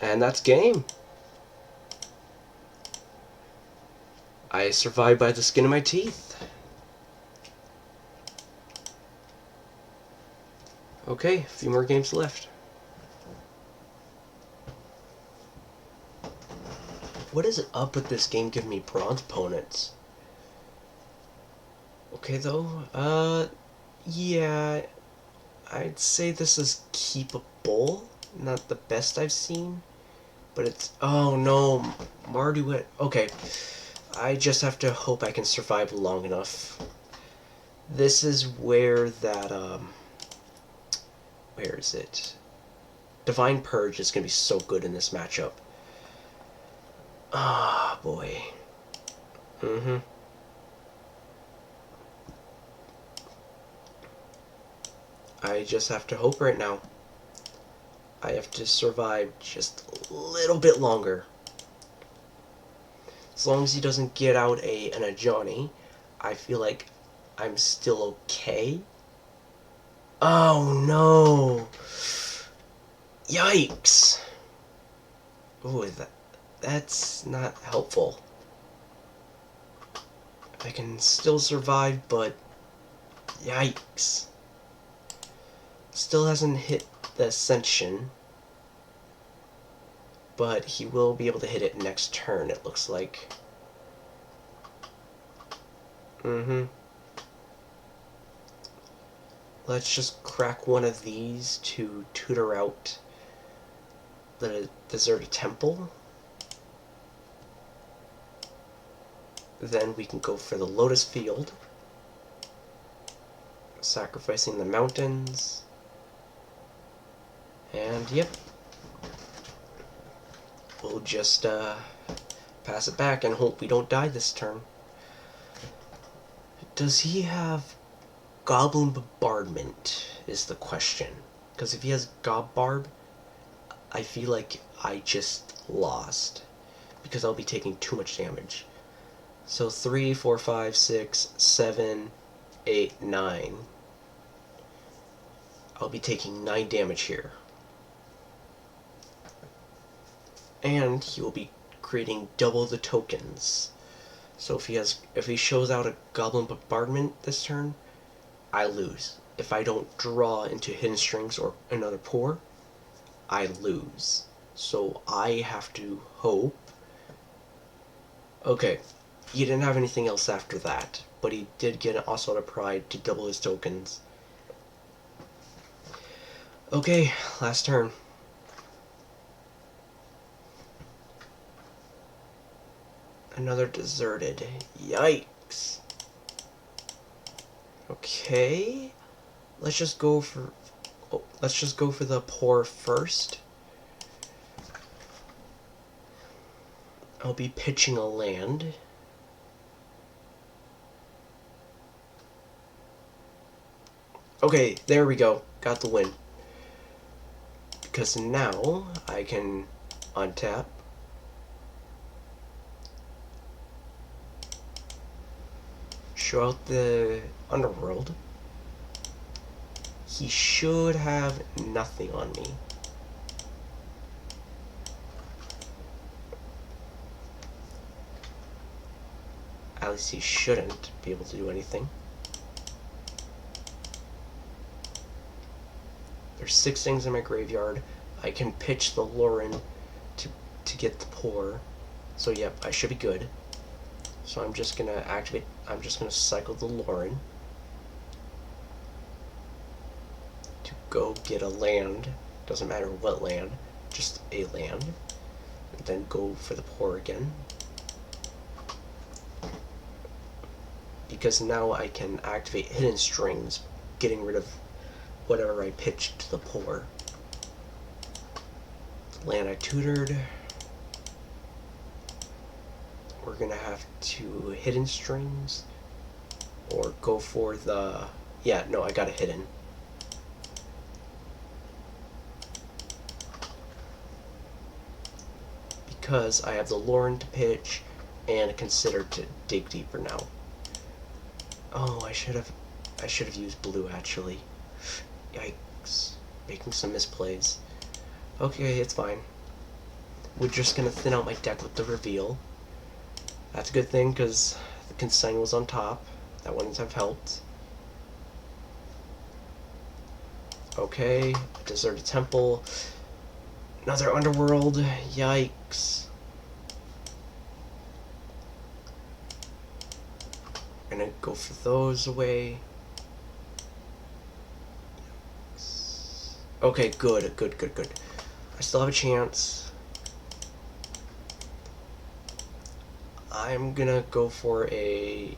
S1: And that's game. I survived by the skin of my teeth. Okay, a few more games left. What is up with this game giving me bronze opponents? Okay, though, yeah, I'd say this is keepable. Not the best I've seen, but it's, oh no, Marduet. Okay, I just have to hope I can survive long enough. This is where that, where is it? Divine Purge is going to be so good in this matchup. Ah, boy. I just have to hope right now. I have to survive just a little bit longer. As long as he doesn't get out an Ajani, I feel like I'm still okay. Oh no! Yikes! Ooh, that's not helpful. I can still survive, but yikes. Still hasn't hit the Ascension, but he will be able to hit it next turn, it looks like. Let's just crack one of these to tutor out the Deserted Temple. Then we can go for the Lotus Field, sacrificing the mountains. And yep, we'll just pass it back and hope we don't die this turn. Does he have Goblin Bombardment is the question. Because if he has Gob Barb, I feel like I just lost. Because I'll be taking too much damage. So 3, 4, 5, 6, 7, 8, 9. I'll be taking 9 damage here. And he will be creating double the tokens. So if he shows out a Goblin Bombardment this turn, I lose. If I don't draw into Hidden Strings or another pour, I lose. So I have to hope. Okay, he didn't have anything else after that, but he did get an Oswald of Pride to double his tokens. Okay, last turn. Another deserted. Yikes. Okay. Let's just go for the pour first. I'll be pitching a land. Okay, there we go. Got the win. Because now I can untap. Show out the Underworld. He should have nothing on me. At least he shouldn't be able to do anything. There's 6 things in my graveyard. I can pitch the Lauren to get the pour. So yep, I should be good. So I'm just gonna cycle the Lauren to go get a land. Doesn't matter what land, just a land. And then go for the pour again. Because now I can activate Hidden Strings, getting rid of whatever I pitched to the pour. The land I tutored. We're gonna have to Hidden Strings or go for the... Yeah, no, I got a hidden. Because I have the Lauren to pitch and consider to dig deeper now. Oh, I should have used blue actually. Yikes. Making some misplays. Okay, it's fine. We're just gonna thin out my deck with the reveal. That's a good thing, because the consign was on top. That wouldn't have helped. Okay, deserted temple. Another Underworld. Yikes. Gonna go for those away. Okay, good. I still have a chance. I'm gonna go for a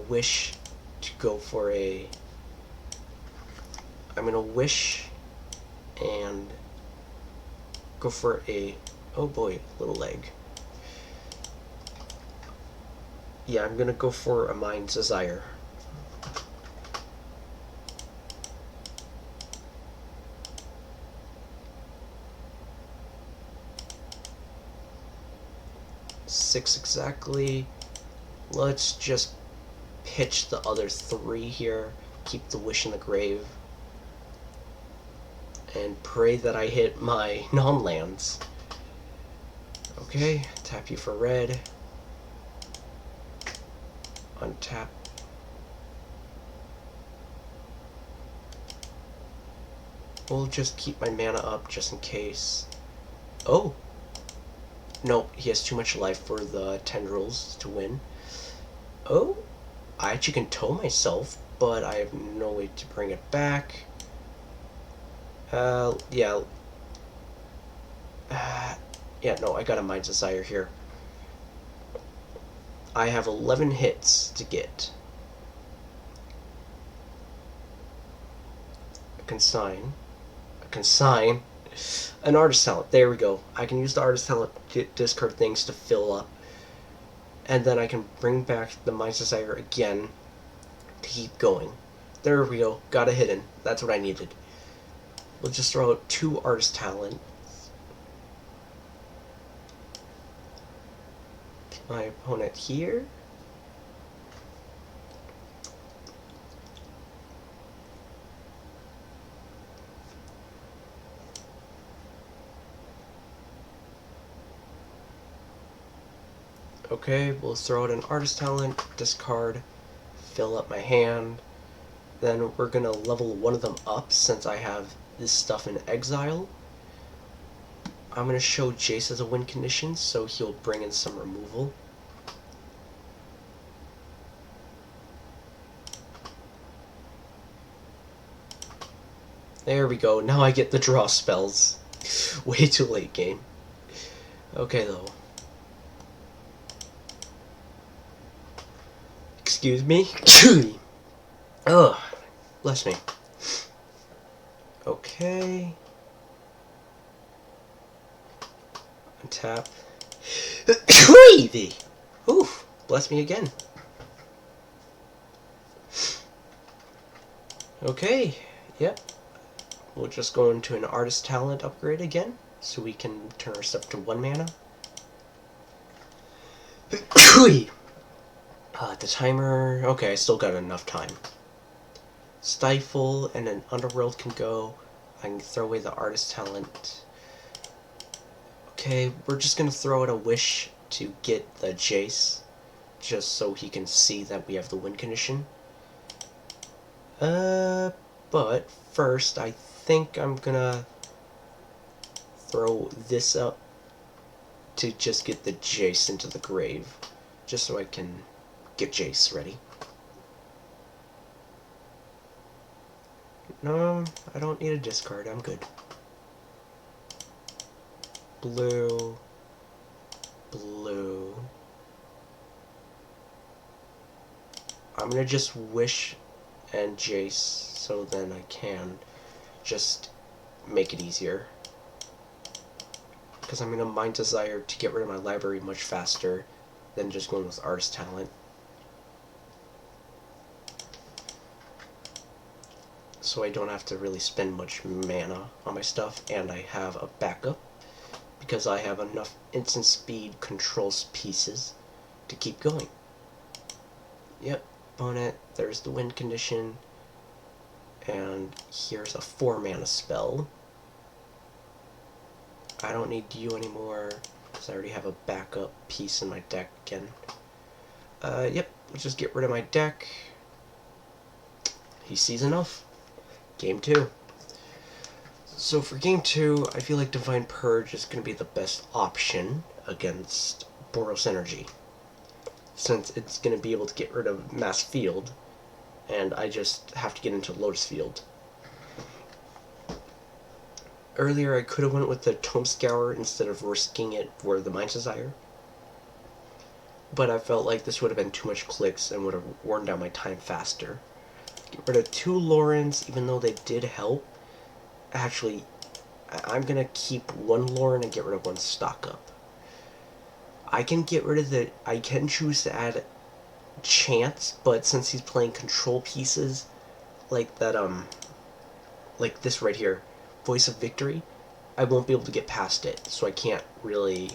S1: wish to go for a... I'm gonna wish and go for a... Oh boy, little leg. Yeah, I'm gonna go for a Mind's Desire. Six exactly. Let's just pitch the other 3 here. Keep the wish in the grave. And pray that I hit my non-lands. Okay, tap you for red. Untap. We'll just keep my mana up just in case. Oh! No, he has too much life for the tendrils to win. Oh! I actually can tow myself, but I have no way to bring it back. Yeah. Yeah, no, I got a Mind's Desire here. I have 11 hits to get. A consign. An Artist Talent. There we go. I can use the Artist Talent to discard things to fill up. And then I can bring back the Mind's Desire again to keep going. There we go. Got a hidden. That's what I needed. We'll just throw out 2 artist talent. My opponent here. Okay, we'll throw out an artist talent, discard, fill up my hand. Then we're gonna level one of them up since I have this stuff in exile. I'm gonna show Jace as a win condition, so he'll bring in some removal. There we go, now I get the draw spells. Way too late game. Okay though. Excuse me? Ugh, bless me. Okay. Untap. Crazy! Oof, bless me again. Okay, yep. We'll just go into an artist talent upgrade again, so we can turn our stuff to 1 mana. The timer... Okay, I still got enough time. Stifle and an Underworld can go. I can throw away the artist talent. Okay, we're just gonna throw out a wish to get the Jace, just so he can see that we have the win condition. But first, I think I'm gonna throw this up to just get the Jace into the grave, just so I can get Jace ready. No, I don't need a discard, I'm good. Blue, blue. I'm gonna just wish and Jace, so then I can just make it easier. Because I'm gonna Mind Desire to get rid of my library much faster than just going with Artist Talent. So I don't have to really spend much mana on my stuff, and I have a backup because I have enough instant speed controls pieces to keep going. Yep, opponent, there's the win condition, and here's a 4 mana spell. I don't need you anymore because I already have a backup piece in my deck again. Yep, let's just get rid of my deck. He sees enough. Game 2. So for game 2, I feel like Divine Purge is going to be the best option against Boros Energy, since it's going to be able to get rid of Mass Field, and I just have to get into Lotus Field. Earlier I could have went with the Tome Scour instead of risking it for the Mind Desire, but I felt like this would have been too much clicks and would have worn down my time faster. Get rid of 2 Lorens, even though they did help. Actually, I'm gonna keep 1 Loren and get rid of 1 stock up. I can get rid of the... I can choose to add Chance, but since he's playing control pieces, like that, like this right here, Voice of Victory, I won't be able to get past it, so I can't really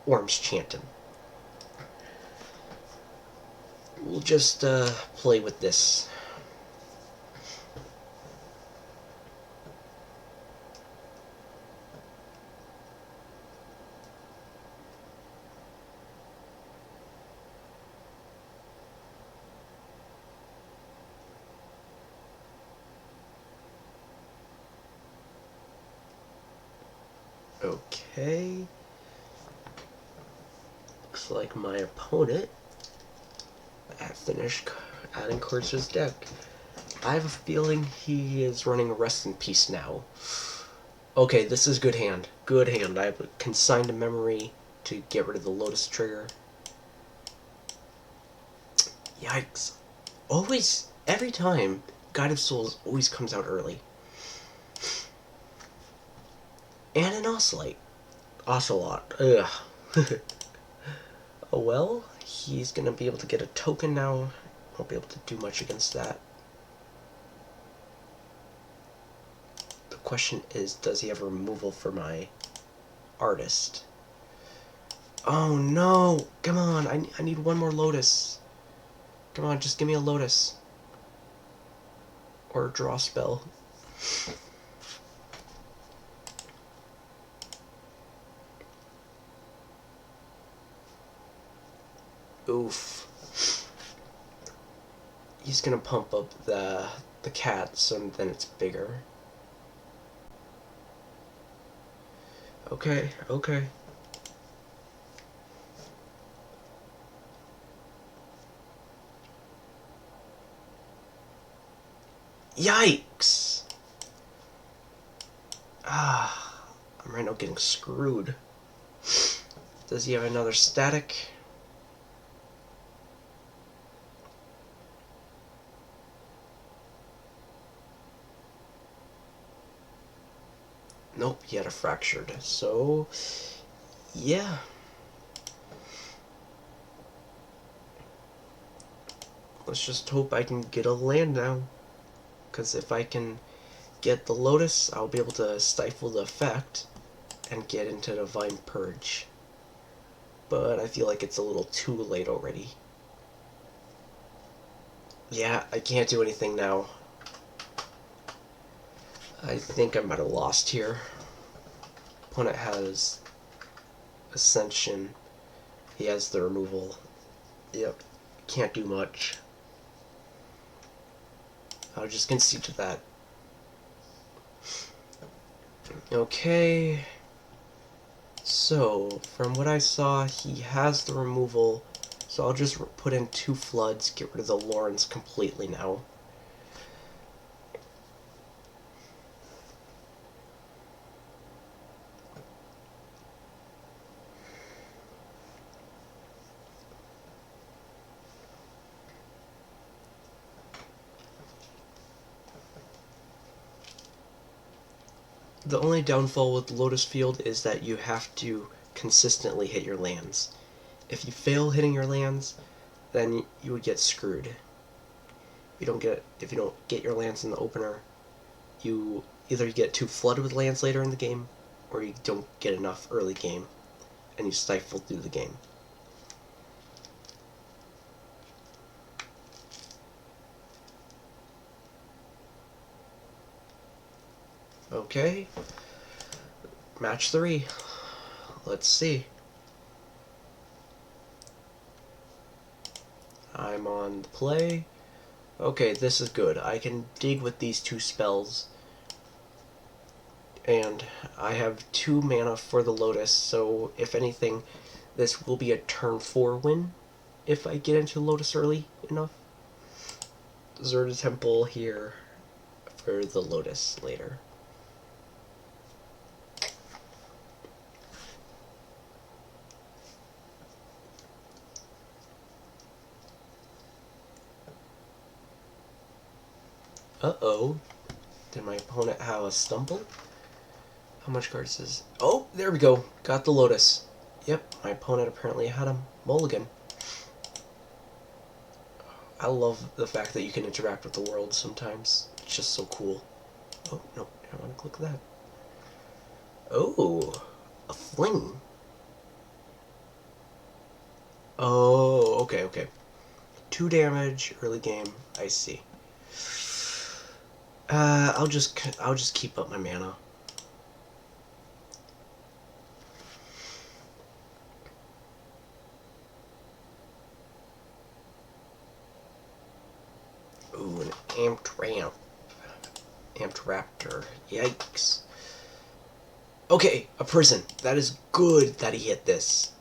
S1: Orm's Chant him. We'll just, play with this. Okay. Looks like my opponent had finished adding cards to his deck. I have a feeling he is running a Rest in Peace now. Okay, this is good hand. Good hand. I have a consigned memory to get rid of the Lotus trigger. Yikes. Always, every time, Guide of Souls always comes out early. And an Ocelot. Ugh. Oh well, he's gonna be able to get a token now. Won't be able to do much against that. question is, does he have a removal for my artist? Oh no! Come on, I need one more Lotus. Come on, just give me a Lotus. Or a draw spell. Oof. He's gonna pump up the cat, so then it's bigger. Okay, okay. Yikes! Ah, I'm right now getting screwed. Does he have another static? Nope, he had a fractured. So, yeah. Let's just hope I can get a land now. Because if I can get the Lotus, I'll be able to stifle the effect and get into Divine Purge. But I feel like it's a little too late already. Yeah, I can't do anything now. I think I might have lost here. Opponent has Ascension. He has the removal. Yep, can't do much. I'll just concede to that. Okay. So, from what I saw, he has the removal. So I'll just put in 2 floods, get rid of the Lawrence completely now. The only downfall with Lotus Field is that you have to consistently hit your lands. If you fail hitting your lands, then you would get screwed. If you don't get your lands in the opener, you either get too flooded with lands later in the game, or you don't get enough early game, and you stifle through the game. Okay. Match 3. Let's see. I'm on the play. Okay, this is good. I can dig with these 2 spells. And I have 2 mana for the Lotus, so if anything, this will be a turn 4 win if I get into Lotus early enough. Deserted Temple here for the Lotus later. Uh-oh. Did my opponent have a stumble? How much cards is... Oh, there we go. Got the Lotus. Yep, my opponent apparently had a mulligan. I love the fact that you can interact with the world sometimes. It's just so cool. Oh, no, I don't want to click that. Oh, a fling. Oh, okay, okay. 2 damage, early game, I see. I'll just keep up my mana. Ooh, an amped ramp. Amped raptor. Yikes. Okay, a prison. That is good that he hit this.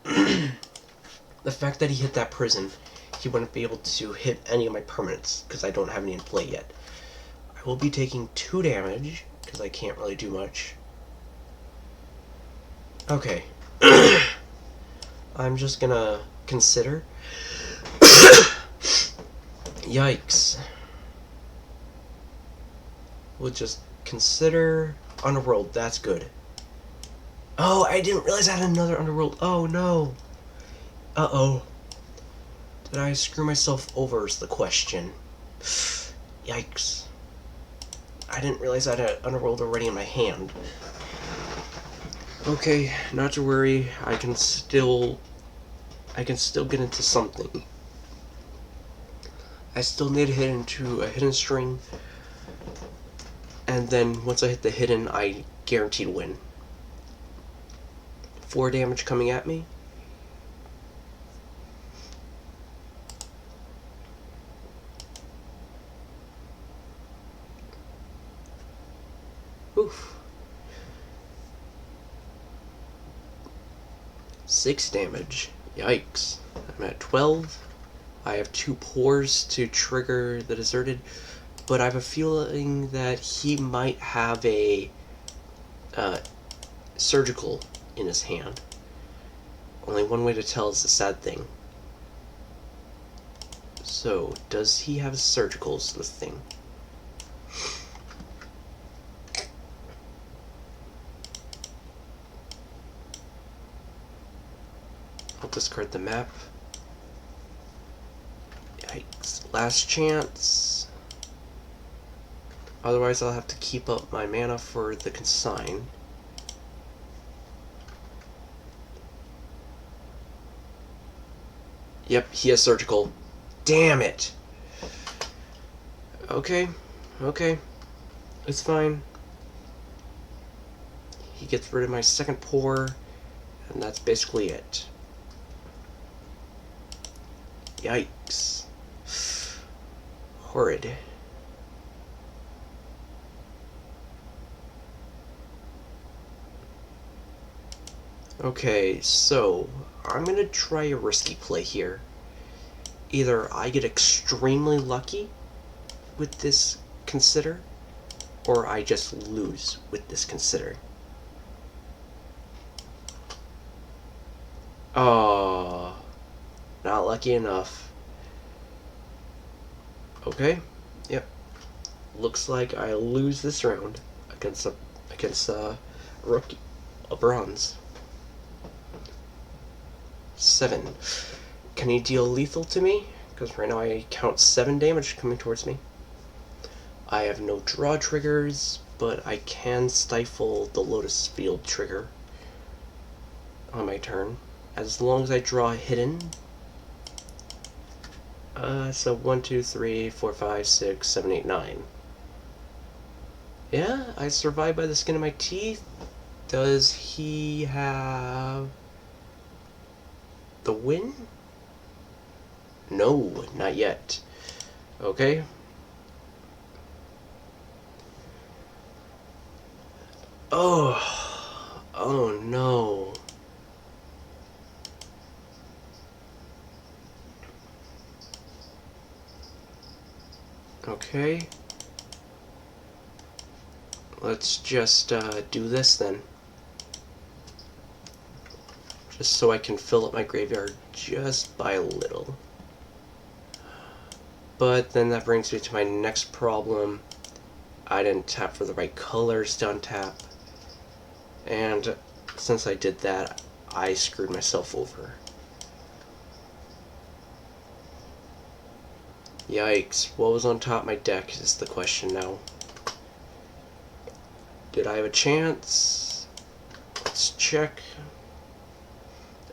S1: The fact that he hit that prison, he wouldn't be able to hit any of my permanents, because I don't have any in play yet. I will be taking 2 damage, because I can't really do much. Okay. I'm just gonna consider. Yikes. We'll just consider Underworld. That's good. Oh, I didn't realize I had another Underworld. Oh, no. Uh-oh. Did I screw myself over is the question. Yikes. I didn't realize I had Underworld already in my hand. Okay, not to worry. I can still get into something. I still need to hit into a hidden string, and then once I hit the hidden, I guaranteed win. 4 damage coming at me. Oof. 6 damage. Yikes. I'm at 12. I have 2 pores to trigger the deserted, but I have a feeling that he might have a surgical in his hand. Only one way to tell is the sad thing. So, does he have surgicals, this thing? I'll discard the map. Yikes. Last chance. Otherwise, I'll have to keep up my mana for the consign. Yep, he has surgical. Damn it! Okay, okay. It's fine. He gets rid of my second pour, and that's basically it. Yikes. Horrid. Okay, so I'm gonna try a risky play here. Either I get extremely lucky with this consider, or I just lose with this consider. Oh, not lucky enough. Okay, yep. Looks like I lose this round against a rookie, a bronze. 7. Can he deal lethal to me? Because right now I count 7 damage coming towards me. I have no draw triggers, but I can stifle the Lotus field trigger on my turn, as long as I draw a hidden. So 1, 2, 3, 4, 5, 6, 7, 8, 9. Yeah, I survived by the skin of my teeth. Does he have the win? No, not yet. Okay. Oh no. Okay. Let's just do this then. Just so I can fill up my graveyard just by a little. But then that brings me to my next problem. I didn't tap for the right colors to untap. And since I did that, I screwed myself over. Yikes, what was on top of my deck is the question now. Did I have a chance? Let's check.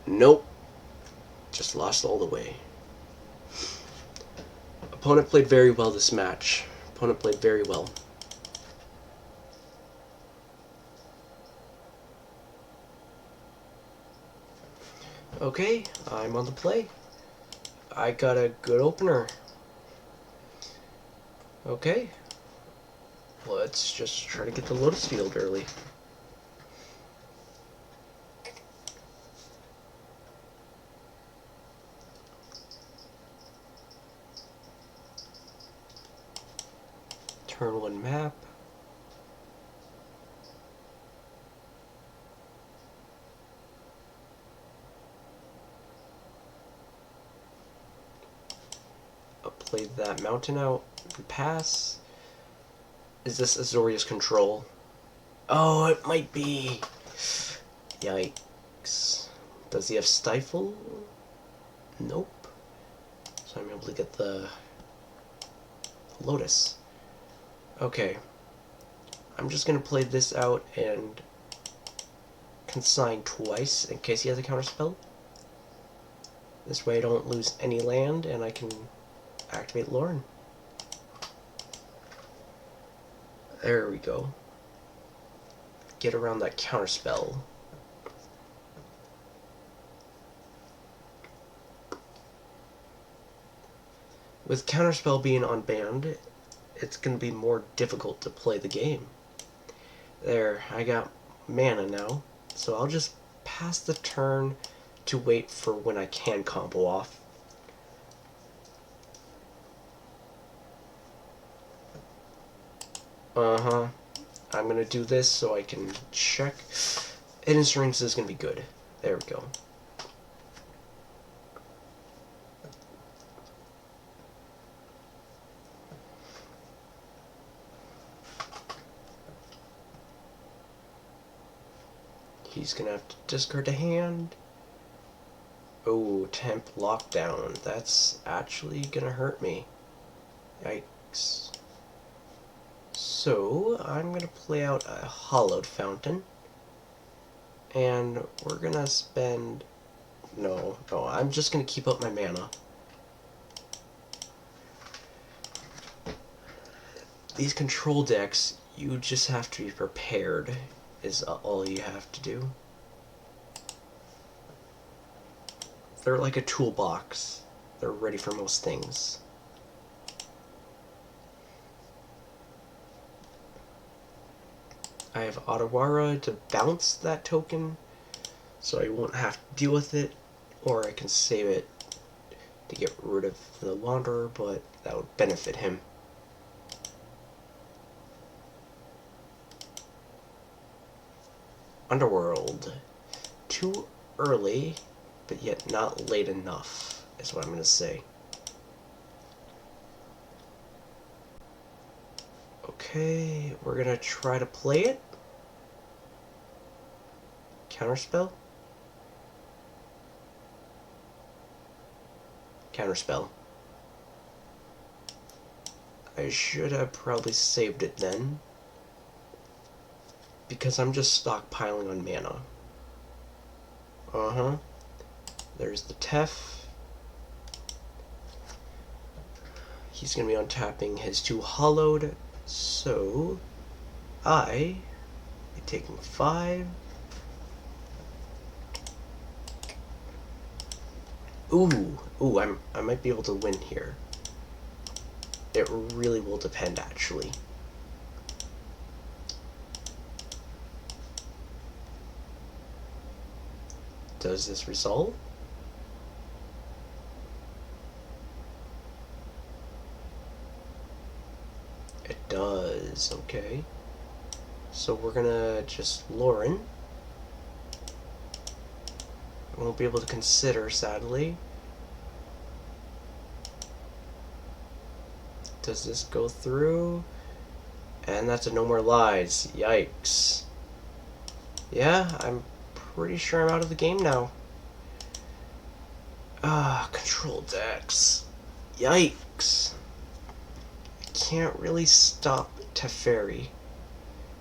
S1: Nope. Just lost all the way. Opponent played very well this match. Opponent played very well. Okay, I'm on the play. I got a good opener. Okay. Let's just try to get the Lotus field early. Turn 1 map. I'll play that mountain out and pass. Is this Azoria's control? Oh, it might be. Yikes. Does he have Stifle? Nope. So I'm able to get the Lotus. Okay. I'm just going to play this out and consign twice in case he has a counterspell. This way I don't lose any land and I can activate Lauren. There we go. Get around that counterspell. With counterspell being unbanned, it's going to be more difficult to play the game. There, I got mana now, so I'll just pass the turn to wait for when I can combo off. I'm going to do this so I can check. Hidden Strings is going to be good. There we go. He's going to have to discard a hand. Oh, temp lockdown. That's actually going to hurt me. Yikes. So, I'm going to play out a Hollowed Fountain. And we're going to spend... No, I'm just going to keep up my mana. These control decks, you just have to be prepared, is all you have to do. They're like a toolbox. They're ready for most things. I have Otawara to bounce that token, so I won't have to deal with it, or I can save it to get rid of the Wanderer, but that would benefit him. Underworld. Too early, but yet not late enough, is what I'm going to say. Okay, we're going to try to play it. Counterspell? Counterspell. I should have probably saved it then, because I'm just stockpiling on mana. There's the Tef. He's going to be untapping his 2 Hollowed, so I be taking 5. Ooh, I might be able to win here. It really will depend, actually. Does this resolve? It does, okay. So we're gonna just Lauren. I won't be able to consider, sadly. Does this go through? And that's a No More Lies. Yikes. Yeah, I'm pretty sure I'm out of the game now. Control decks. Yikes. I can't really stop Teferi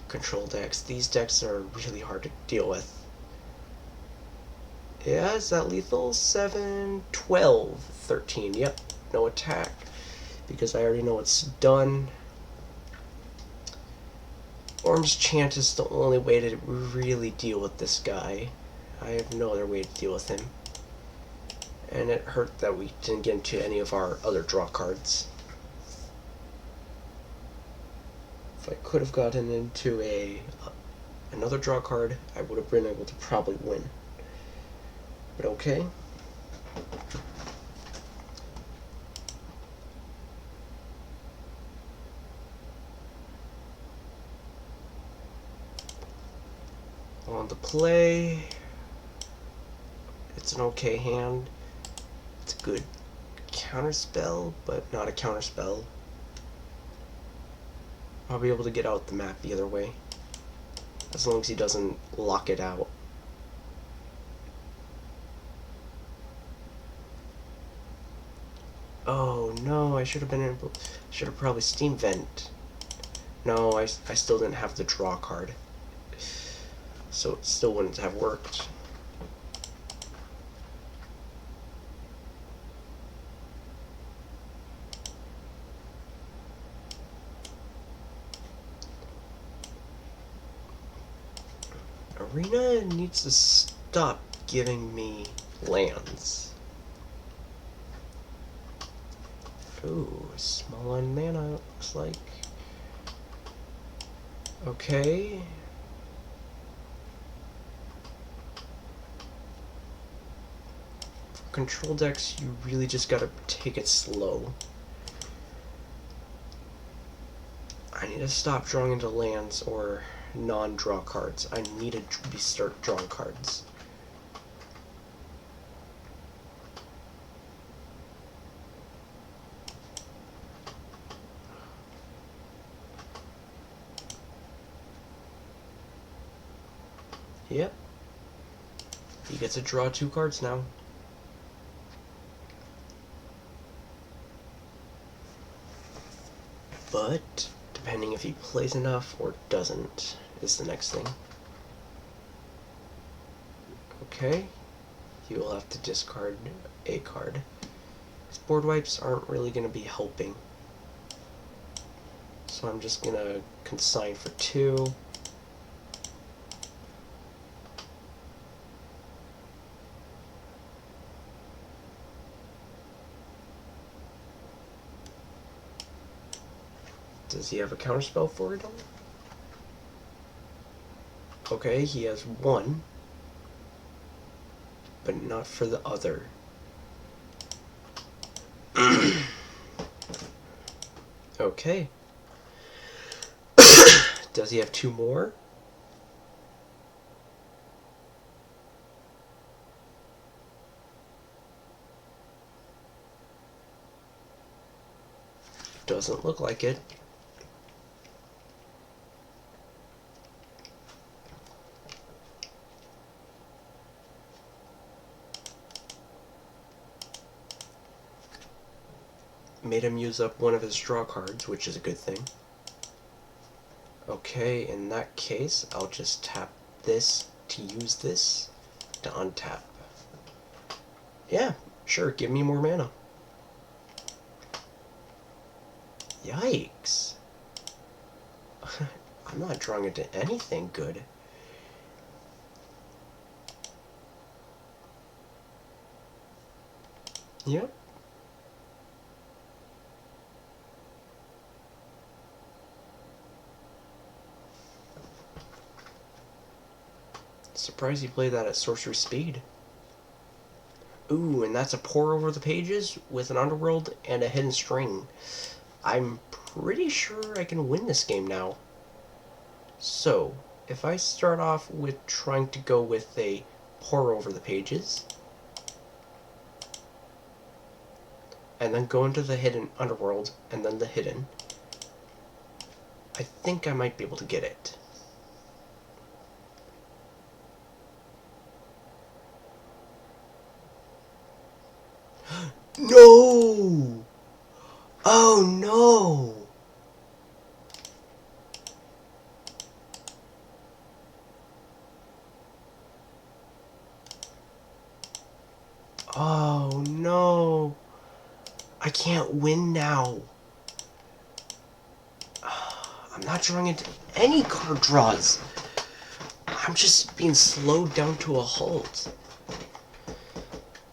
S1: control decks. These decks are really hard to deal with. Yeah, is that lethal? 7, 12, 13. Yep, no attack, because I already know it's done. Orm's Chant is the only way to really deal with this guy. I have no other way to deal with him. And it hurt that we didn't get into any of our other draw cards. If I could have gotten into another draw card, I would have been able to probably win. But okay. On the play, it's an okay hand. It's a good counterspell, but not a counterspell. I'll be able to get out the map the other way, as long as he doesn't lock it out. Oh no, I should have probably Steam Vent. No, I still didn't have the draw card. So it still wouldn't have worked. Arena needs to stop giving me lands. Ooh, small on mana, it looks like. Okay. For control decks, you really just gotta take it slow. I need to stop drawing into lands or non-draw cards. I need to start drawing cards. Yep. He gets to draw 2 cards now. But, depending if he plays enough or doesn't, is the next thing. Okay. He will have to discard a card. His board wipes aren't really going to be helping. So I'm just going to consign for 2. Does he have a counterspell for it? Okay, he has 1, but not for the other. Okay. Does he have 2 more? Doesn't look like it. Made him use up one of his draw cards, which is a good thing. Okay, in that case, I'll just tap this to use this to untap. Yeah, sure, give me more mana. Yikes. I'm not drawing into anything good. Yep. Surprised you played that at sorcery speed. Ooh, and that's a pour over the pages with an underworld and a hidden string. I'm pretty sure I can win this game now. So, if I start off with trying to go with a pour over the pages, and then go into the hidden underworld, and then the hidden, I think I might be able to get it. No! Oh no! Oh no! I can't win now. I'm not drawing into any card draws. I'm just being slowed down to a halt.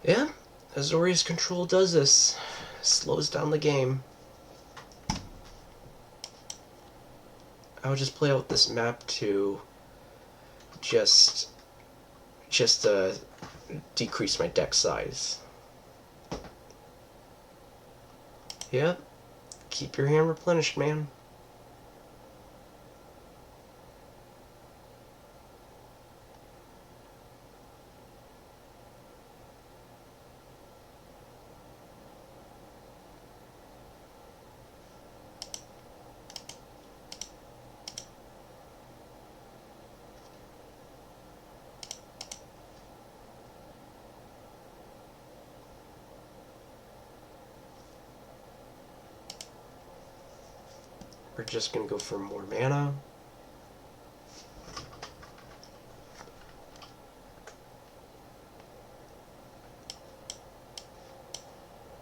S1: Yeah, Azorius Control does this. Slows down the game. I'll just play out this map to just decrease my deck size. Yeah, keep your hand replenished, man. We're just gonna go for more mana.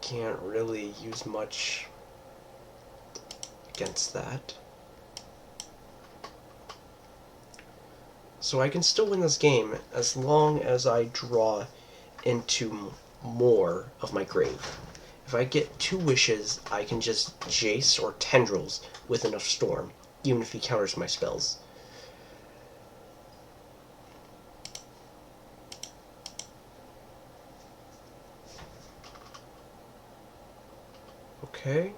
S1: Can't really use much against that. So I can still win this game as long as I draw into more of my grave. If I get 2 wishes, I can just Jace or Tendrils with enough Storm, even if he counters my spells. Okay.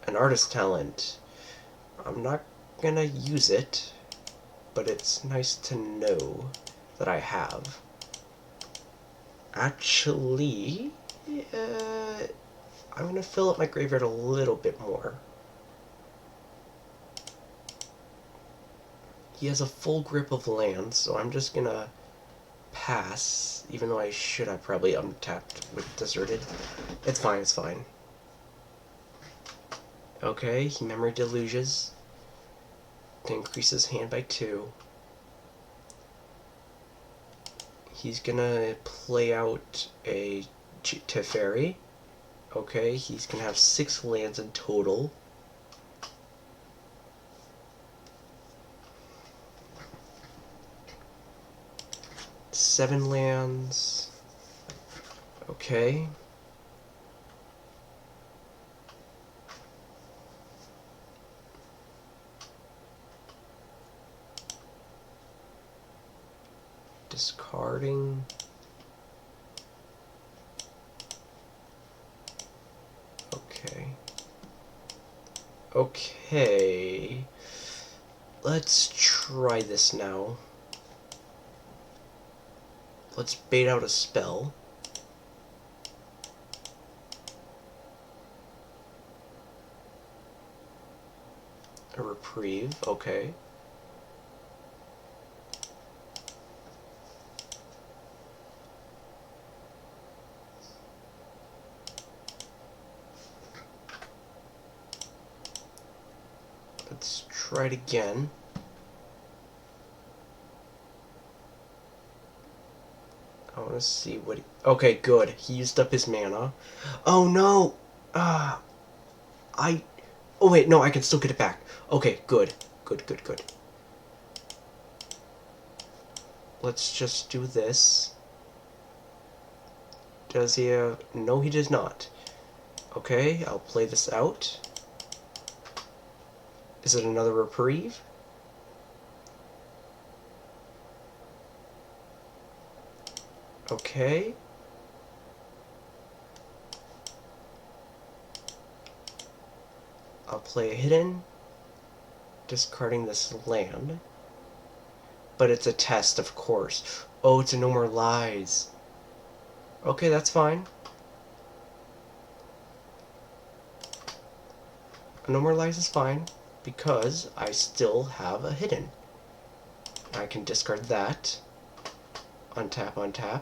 S1: An Artist Talent. I'm not gonna use it, but it's nice to know that I have. Actually, I'm gonna fill up my graveyard a little bit more. He has a full grip of lands, so I'm just gonna pass, even though I should have probably untapped with Deserted. It's fine, it's fine. Okay, he Memory Deluges to increase his hand by 2. He's gonna play out a Teferi. Okay, he's gonna have 6 lands in total. Seven lands. Okay. Discarding. Okay. Okay. Let's try this now. Let's bait out a spell. A reprieve, okay. Let's try it again. I want to see what he... Okay, good. He used up his mana. Oh, no! Oh, wait, no, I can still get it back. Okay, good. Good, good, good. Let's just do this. Does he have... No, he does not. Okay, I'll play this out. Is it another reprieve? Okay. I'll play a hidden, discarding this land. But it's a test, of course. Oh, it's a No More Lies. Okay, that's fine. No More Lies is fine, because I still have a hidden. I can discard that. Untap, untap.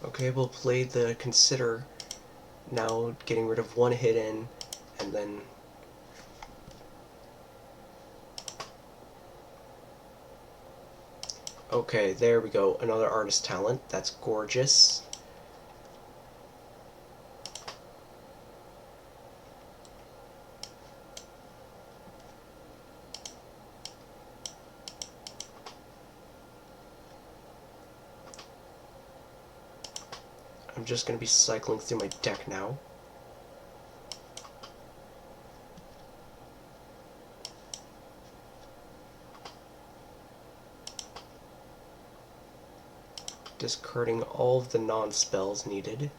S1: Okay, we'll play the Consider, now getting rid of one hidden, and then... Okay, there we go, another Artist Talent, that's gorgeous. I'm just going to be cycling through my deck now. Discarding all of the non-spells needed.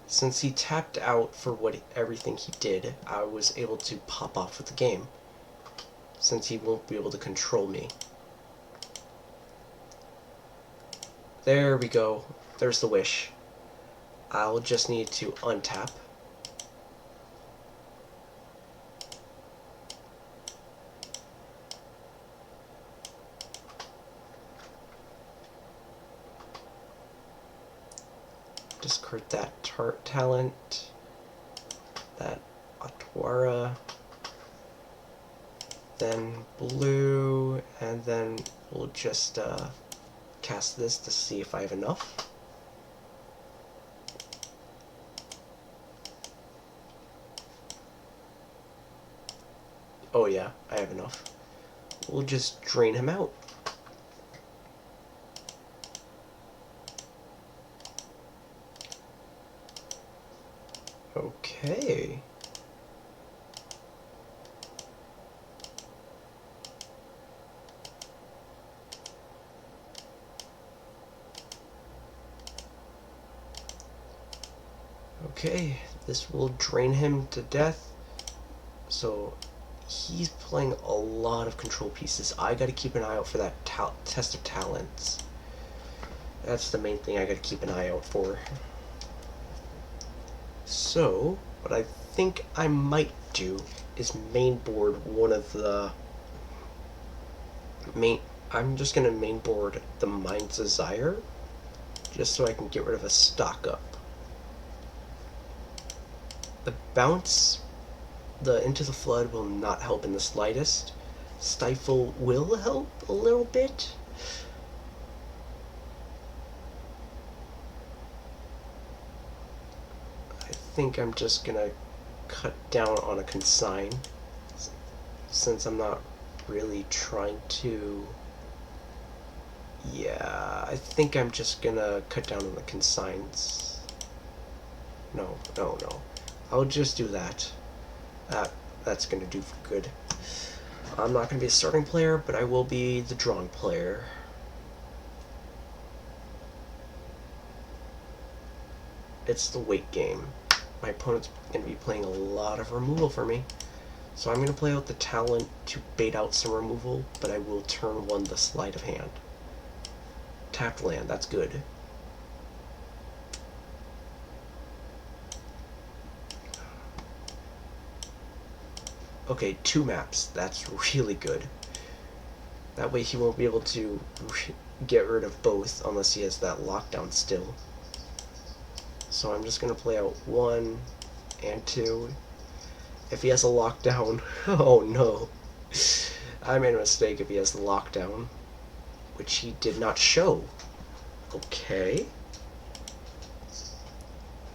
S1: Since he tapped out for everything he did, I was able to pop off with the game, since he won't be able to control me. There we go. There's the wish. I'll just need to untap. Discard that talent, that Atwara, then blue, and then we'll just cast this to see if I have enough. Oh yeah, I have enough. We'll just drain him out. Okay. Okay, this will drain him to death. So he's playing a lot of control pieces. I gotta keep an eye out for that test of talents. That's the main thing I gotta keep an eye out for. So, what I think I might do is mainboard one of the I'm just gonna mainboard the Mind's Desire, just so I can get rid of a stock up. The bounce, the Into the Flood will not help in the slightest. Stifle will help a little bit. I think I'm just gonna cut down on a consign, since I'm not really trying to. Yeah, I think I'm just gonna cut down on the consigns. No. I'll just do that. That's gonna do good. I'm not gonna be a starting player, but I will be the drawing player. It's the weight game. My opponent's gonna be playing a lot of removal for me. So I'm gonna play out the talent to bait out some removal, but I will turn one the sleight of hand. Tapped land, that's good. Okay, 2 maps. That's really good. That way he won't be able to get rid of both unless he has that lockdown still. So I'm just going to play out 1 and 2. If he has a lockdown, oh no. I made a mistake if he has the lockdown, which he did not show. Okay.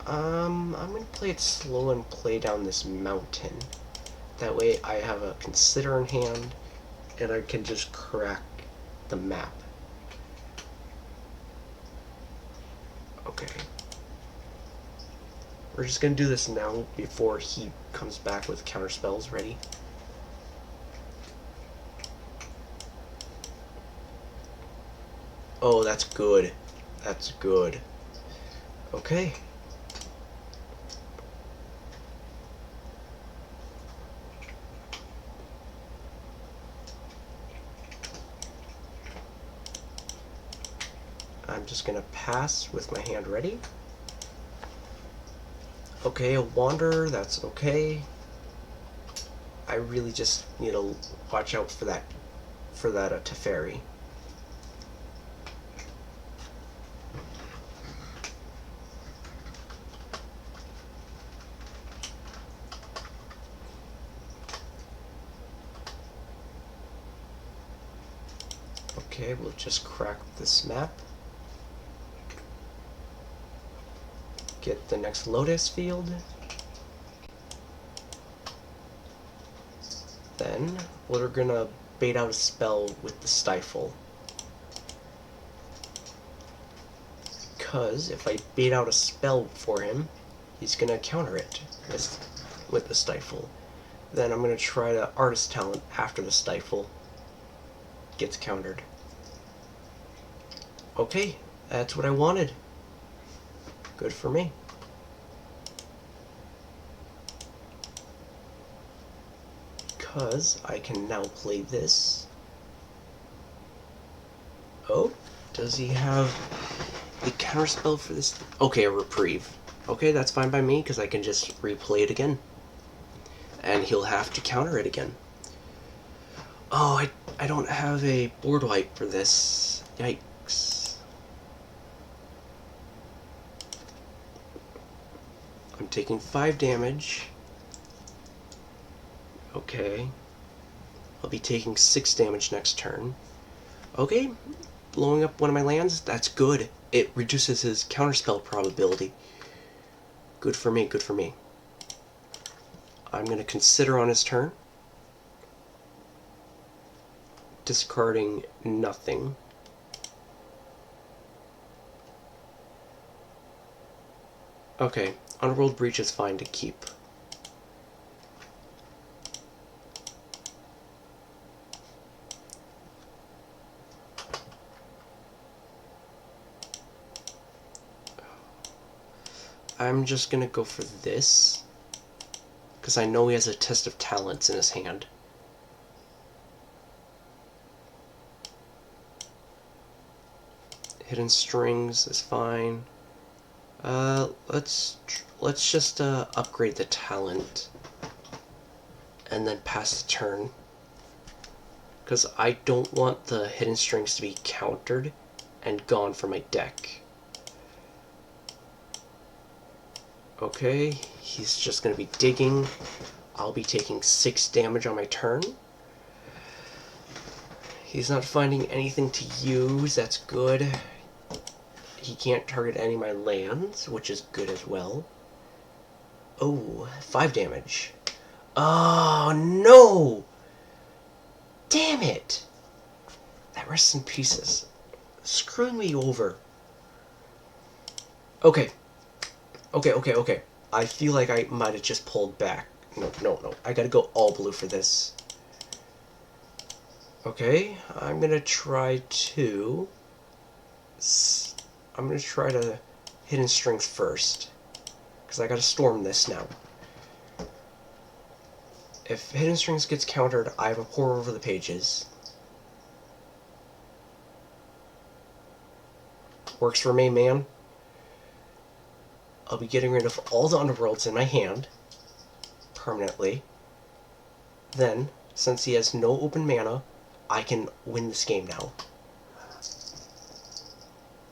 S1: I'm going to play it slow and play down this mountain. That way I have a consider in hand, and I can just crack the map. Okay. We're just gonna do this now before he comes back with counter spells ready. Oh, that's good. That's good. Okay. I'm just gonna pass with my hand ready. Okay, a Wanderer, that's okay. I really just need to watch out for that Teferi. Okay, we'll just crack this map. Get the next Lotus field. Then we're gonna bait out a spell with the Stifle. Because if I bait out a spell for him, he's gonna counter it with the Stifle. Then I'm gonna try to Artist Talent after the Stifle gets countered. Okay, that's what I wanted. Good for me. Because I can now play this. Oh, does he have a counterspell for this? Okay, a Reprieve. Okay, that's fine by me, because I can just replay it again. And he'll have to counter it again. Oh, I don't have a board wipe for this. Yikes. I'm taking 5 damage. Okay. I'll be taking 6 damage next turn. Okay, blowing up one of my lands, that's good. It reduces his counterspell probability. Good for me, good for me. I'm going to consider on his turn. Discarding nothing. Okay, Underworld Breach is fine to keep. I'm just gonna go for this, because I know he has a Test of Talents in his hand. Hidden Strings is fine. Let's just upgrade the talent and then pass the turn, because I don't want the Hidden Strings to be countered and gone from my deck. Okay, he's just going to be digging. I'll be taking 6 damage on my turn. He's not finding anything to use, that's good. He can't target any of my lands, which is good as well. Oh, 5 damage. Oh, no! Damn it! That rests in pieces. Screwing me over. Okay. Okay. I feel like I might have just pulled back. No. I gotta go all blue for this. Okay, I'm gonna try to Hidden Strength first, because I gotta storm this now. If Hidden Strength gets countered, I have a pour over the pages. Works for me, man. I'll be getting rid of all the Underworlds in my hand permanently. Then, since he has no open mana, I can win this game now.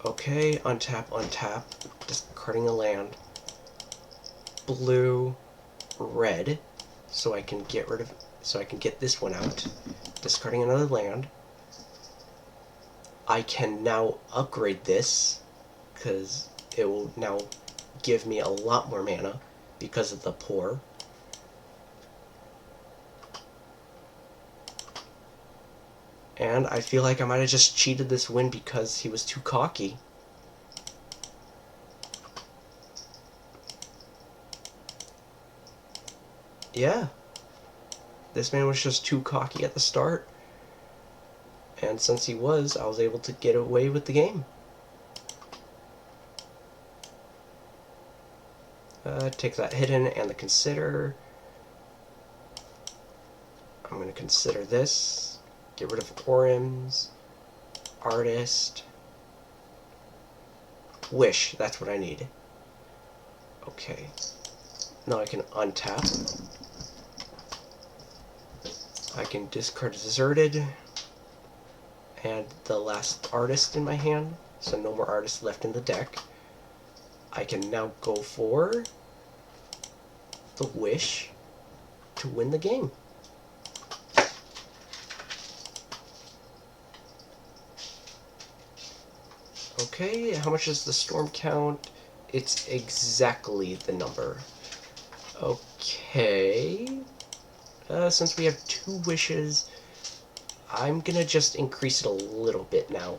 S1: Okay, untap, discarding a land. Blue, red, so I can get this one out. Discarding another land. I can now upgrade this, because it will now give me a lot more mana because of the pour. And I feel like I might have just cheated this win because he was too cocky. Yeah. This man was just too cocky at the start. And since he was, I was able to get away with the game. Take that hidden and the consider. I'm going to consider this. Get rid of Orims. Artist. Wish. That's what I need. Okay. Now I can untap. I can discard Deserted. And the last Artist in my hand. So no more Artists left in the deck. I can now go for the Wish to win the game. Okay, how much is the storm count? It's exactly the number. Okay. Since we have 2 wishes, I'm gonna just increase it a little bit now.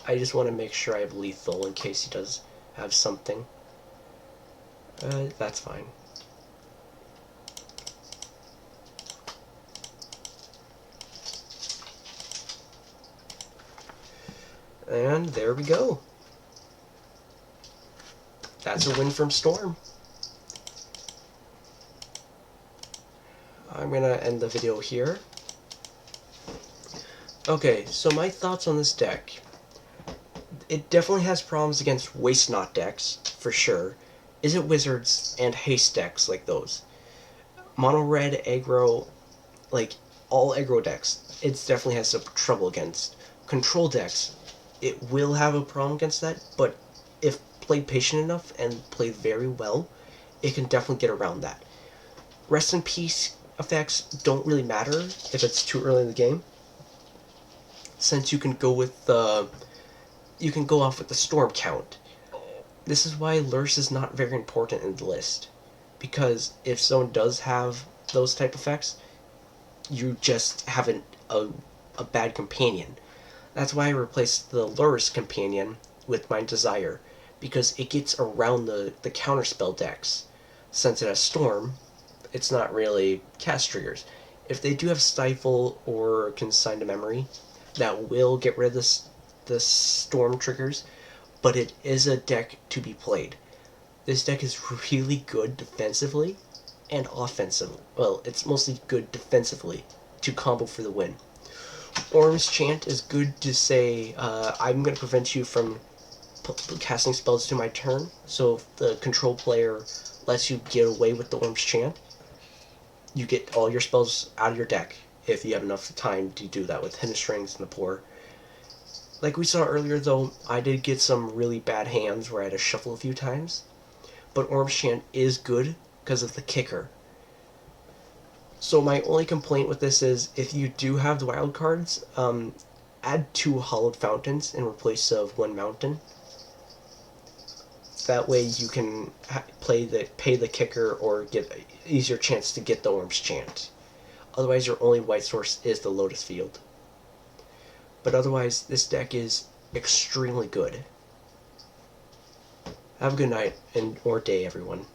S1: I just want to make sure I have lethal in case he does have something. That's fine. And there we go. That's a win from Storm. I'm gonna end the video here. Okay, so my thoughts on this deck. It definitely has problems against Waste Not decks, for sure. is it wizards and haste decks like those? Mono red aggro, like all aggro decks, it definitely has some trouble against. Control decks, it will have a problem against that, but if played patient enough and played very well, it can definitely get around that. Rest in peace effects don't really matter if it's too early in the game, since you can go off with the storm count. This is why Lurse is not very important in the list, because if someone does have those type effects, you just have a bad companion. That's why I replaced the Lurse companion with my Desire, because it gets around the counterspell decks. Since it has Storm, it's not really cast triggers. If they do have Stifle or Consign to Memory, that will get rid of the Storm triggers, but it is a deck to be played. This deck is really good defensively and offensively. Well, it's mostly good defensively to combo for the win. Orm's Chant is good to say, I'm going to prevent you from casting spells to my turn, so if the control player lets you get away with the Orm's Chant, you get all your spells out of your deck if you have enough time to do that with Hidden Strings and the Poor. Like we saw earlier, though, I did get some really bad hands where I had to shuffle a few times, but Orm's Chant is good because of the kicker. So my only complaint with this is, if you do have the wild cards, add 2 Hollowed Fountains in place of 1 Mountain. That way you can pay the kicker or get an easier chance to get the Orm's Chant. Otherwise, your only white source is the Lotus Field. But otherwise, this deck is extremely good. Have a good night or day, everyone.